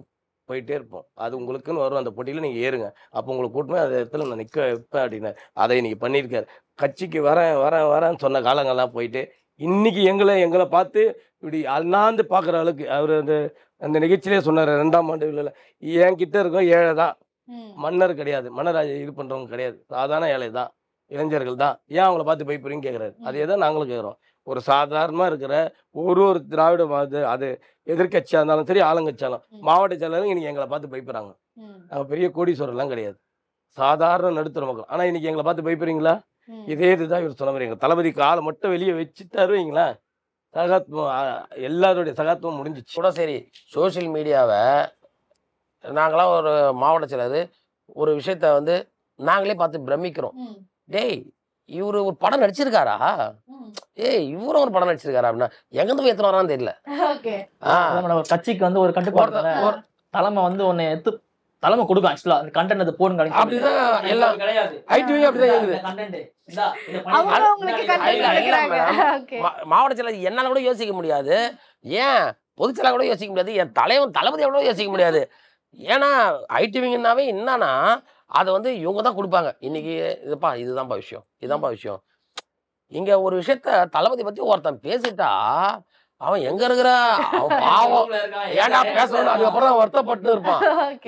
போயிட்டே இருப்போம், அது உங்களுக்குன்னு வரும், அந்த போட்டியில் நீங்கள் ஏறுங்க, அப்போ உங்களுக்கு கூட்டமே அந்த இடத்துல நான் நிற்க வைப்பேன் அப்படின்னாரு. அதை இன்னைக்கு பண்ணியிருக்காரு. கட்சிக்கு வரேன்னு சொன்ன காலங்கள்லாம் போயிட்டு இன்னைக்கு எங்களை பார்த்து இப்படி அண்ணாந்து பார்க்குற அளவுக்கு அவர் அந்த நிகழ்ச்சியிலே சொன்னார் 2ஆம் ஆண்டு இல்லை என் கிட்ட இருக்கும் ஏழை தான், மன்னர் கிடையாது, மன்னராஜ இது பண்ணுறவங்க கிடையாது, சாதாரண ஏழை தான், இளைஞர்கள் தான், ஏன் அவங்கள பார்த்து பயப்படுறீங்கன்னு கேட்குறாரு. அதே தான் நாங்களும் கேட்குறோம். ஒரு சாதாரணமாக இருக்கிற ஒரு திராவிட அது எதிர்கட்சியாக இருந்தாலும் சரி ஆளுங்கட்சியாலும் மாவட்ட செயலரும் இன்னைக்கு எங்களை பார்த்து பயப்படுறாங்க. நாங்கள் பெரிய கோடீஸ்வரர்லாம் கிடையாது, சாதாரண நடுத்தர மக்கள். ஆனால் இன்னைக்கு எங்களை பார்த்து பயப்படுறீங்களா? இதே இதுதான் இவர் சொன்ன மாதிரி எங்கள் தளபதி காலை மட்டும் வெளியே வச்சுட்டாரு வைங்களா, சகாத்வம் எல்லாருடைய சகாத்வம் முடிஞ்சிச்சு கூட. சரி, சோசியல் மீடியாவை நாங்களாம் ஒரு மாவட்ட செயலர் ஒரு விஷயத்த வந்து நாங்களே பார்த்து பிரமிக்கிறோம். டேய் இவரு ஒரு படம் நடிச்சிருக்காரா, இவரும் ஒரு படம் நடிச்சிருக்காரா அப்படின்னா எங்கிருந்து போய் எத்தனை வரான்னு தெரியல. கட்சிக்கு வந்து ஒரு கட்டுப்பாடு தலைமை வந்து ஒன்னு எடுத்து தலைமை கொடுக்கும். ஆக்சுவலா அந்த கண்டென்ட் அது போடுங்க அப்படிதான் எல்லாம் கிடையாது. மாவட்ட செயலர் என்னால கூட யோசிக்க முடியாது, ஏன் பொதுச் செயலர் கூட யோசிக்க முடியாது, என் தளபதி கூட யோசிக்க முடியாது. ஏன்னா ஐடிவிங்கன்னாவே என்னன்னா அதை வந்து இவங்க தான் கொடுப்பாங்க. இன்னைக்கு இதுதான்ப்பா விஷயம். இங்க ஒரு விஷயத்த தளபதி பத்தி ஒருத்தன் பேசிட்டா அவன் எங்க இருக்கிற அவன் பாவம் ஏன்டா பேசணும் அதுக்கப்புறம் வருத்தப்பட்டு இருப்பான்.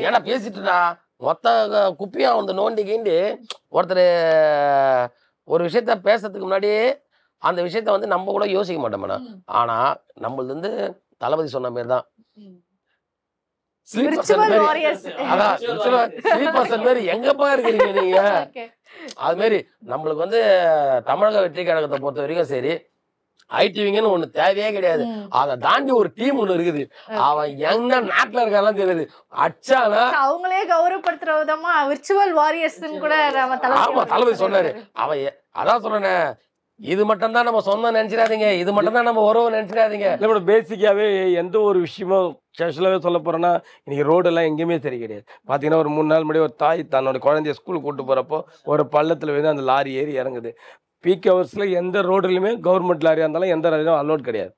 ஏன்னா பேசிட்டுடா மொத்த குப்பியா வந்து நோண்டி கீண்டி ஒருத்தர் ஒரு விஷயத்த பேசுறதுக்கு முன்னாடி அந்த விஷயத்த வந்து நம்ம கூட யோசிக்க மாட்டோம் மேடம். ஆனா நம்மளது வந்து தளபதி சொன்ன மாதிரி தான் எங்கப்பா இருக்கிறீங்க நீங்க. அது மாதிரி நம்மளுக்கு வந்து தமிழக வெற்றி கழகத்தை பொறுத்த வரைக்கும் சரி ஐடிவிங்கன்னு ஒண்ணு தேவையே கிடையாது. அதை தாண்டி ஒரு டீம் ஒண்ணு இருக்குது, அவன் எங்க நாட்டுல இருக்கான்னு தெரியுது அச்சானா அவங்களே கௌரவப்படுத்துற விதமா விர்ச்சுவல் வாரியர்ஸ் கூட ஆமா தளபதி சொன்னாரு. அவன் அதான் சொன்னேன், இது மட்டும் தான் நம்ம சொந்தம் நினைச்சிடாதீங்க, இது மட்டும் தான் நம்ம உறவு நினைச்சிடாதீங்க. இல்லை பேசிக்காவே எந்த ஒரு விஷயமும் ஸ்பெஷலாகவே சொல்ல போறேன்னா இன்னைக்கு ரோடெல்லாம் எங்கேயுமே சரி கிடையாது. பார்த்தீங்கன்னா ஒரு 3 நாள் முன்னாடி ஒரு தாய் தன்னோட குழந்தைய ஸ்கூலுக்கு கூட்டு போறப்போ ஒரு பள்ளத்தில் வந்து அந்த லாரி ஏறி இறங்குது. பீக் ஹவர்ஸ்ல எந்த ரோடுலையுமே கவர்மெண்ட் லாரியா இருந்தாலும் எந்த லாரியும் அலோட் கிடையாது.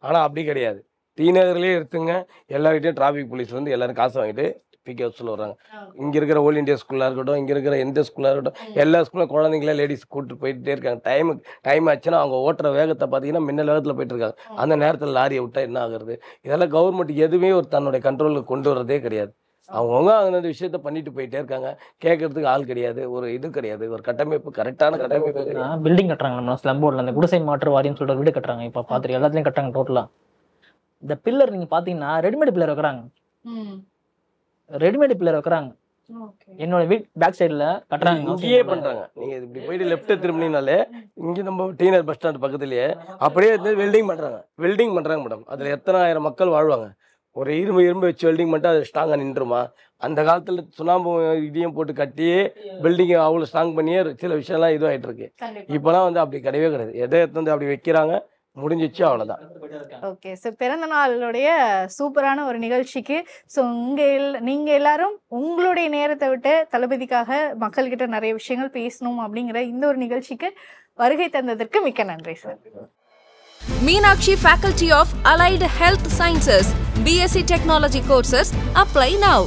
ஆனா அப்படி கிடையாது, டி நகர்லயே எடுத்துங்க, எல்லார்கிட்டையும் டிராபிக் போலீஸ் வந்து எல்லாரும் காசு வாங்கிட்டு பிகே ஹவுஸில் வர்றாங்க. இங்கே இருக்கிற ஓல் இண்டியா ஸ்கூலாக இருக்கட்டும், இங்கே இருக்கிற எந்த ஸ்கூலாக இருக்கட்டும், எல்லா ஸ்கூலும் குழந்தைங்களே லேடிஸ் கூப்பிட்டு போயிட்டே இருக்காங்க. டைம் ஆச்சுன்னா அவங்க ஓட்டுற வேகத்தை பார்த்தீங்கன்னா மின்னல் வேகத்தில் போயிட்டு இருக்காங்க. அந்த நேரத்தில் லாரியை விட்டால் என்ன ஆகுறது? இதெல்லாம் கவர்மெண்ட் எதுவுமே ஒரு தன்னுடைய கண்ட்ரோலுக்கு கொண்டு வரதே கிடையாது. அவங்கவுங்க அந்த விஷயத்த பண்ணிட்டு போயிட்டே இருக்காங்க. கேட்கறதுக்கு ஆள் கிடையாது, ஒரு இது கிடையாது, ஒரு கட்டமைப்பு கரெக்டான கட்டமைப்பு. பில்டிங் கட்டுறாங்க நம்ம ஸ்லம்போர்டில் அந்த குடிசை மாற்று வாரியம் சொல்ற வீடு கட்டுறாங்க. இப்போ பார்த்துட்டு எல்லாத்துலையும் கட்டுறாங்க. டோட்டலாக இந்த பில்லர் நீங்கள் பார்த்தீங்கன்னா ரெடிமேட் பில்லர் வைக்கிறாங்க. ரெடிமேட் பில்லர் வைக்கிறாங்க. என்னோட வீட் பேக் சைடில் கட்டுறாங்க. இங்கேயே பண்ணுறாங்க. நீங்கள் இப்படி போயிட்டு லெஃப்ட்டை திரும்பினாலே இங்கே நம்ம டீனர் பஸ் ஸ்டாண்ட் பக்கத்துலேயே அப்படியே வெல்டிங் பண்ணுறாங்க மேடம். அதில் எத்தனை ஆயிரம் மக்கள் வாழ்வாங்க. ஒரு இரும்பு வச்சு வெல்டிங் பண்ணிட்டு அது ஸ்ட்ராங்காக நின்றுமா? அந்த காலத்தில் சுண்ணாம்பு இதையும் போட்டு கட்டியே பில்டிங்கை அவ்வளோ ஸ்ட்ராங் பண்ணியே சில விஷயம்லாம் இதுவாகிட்டு இருக்கு. இப்போலாம் வந்து அப்படி கிடையவே கிடையாது. எதை எடுத்து அப்படி வைக்கிறாங்க, முடிஞ்சிச்சு, அவ்வளோதான். ஓகே, ஸோ பிறந்த நாளுடைய சூப்பரான ஒரு நிகழ்ச்சிக்கு ஸோ நீங்கள் எல்லாரும் உங்களுடைய நேரத்தை விட்டு தளபதிக்காக மக்கள்கிட்ட நிறைய விஷயங்கள் பேசணும் அப்படிங்கிற இந்த ஒரு நிகழ்ச்சிக்கு வருகை தந்ததற்கு மிக்க நன்றி sir. Meenakshi Faculty of Allied Health Sciences, BSc Technology courses. Apply now.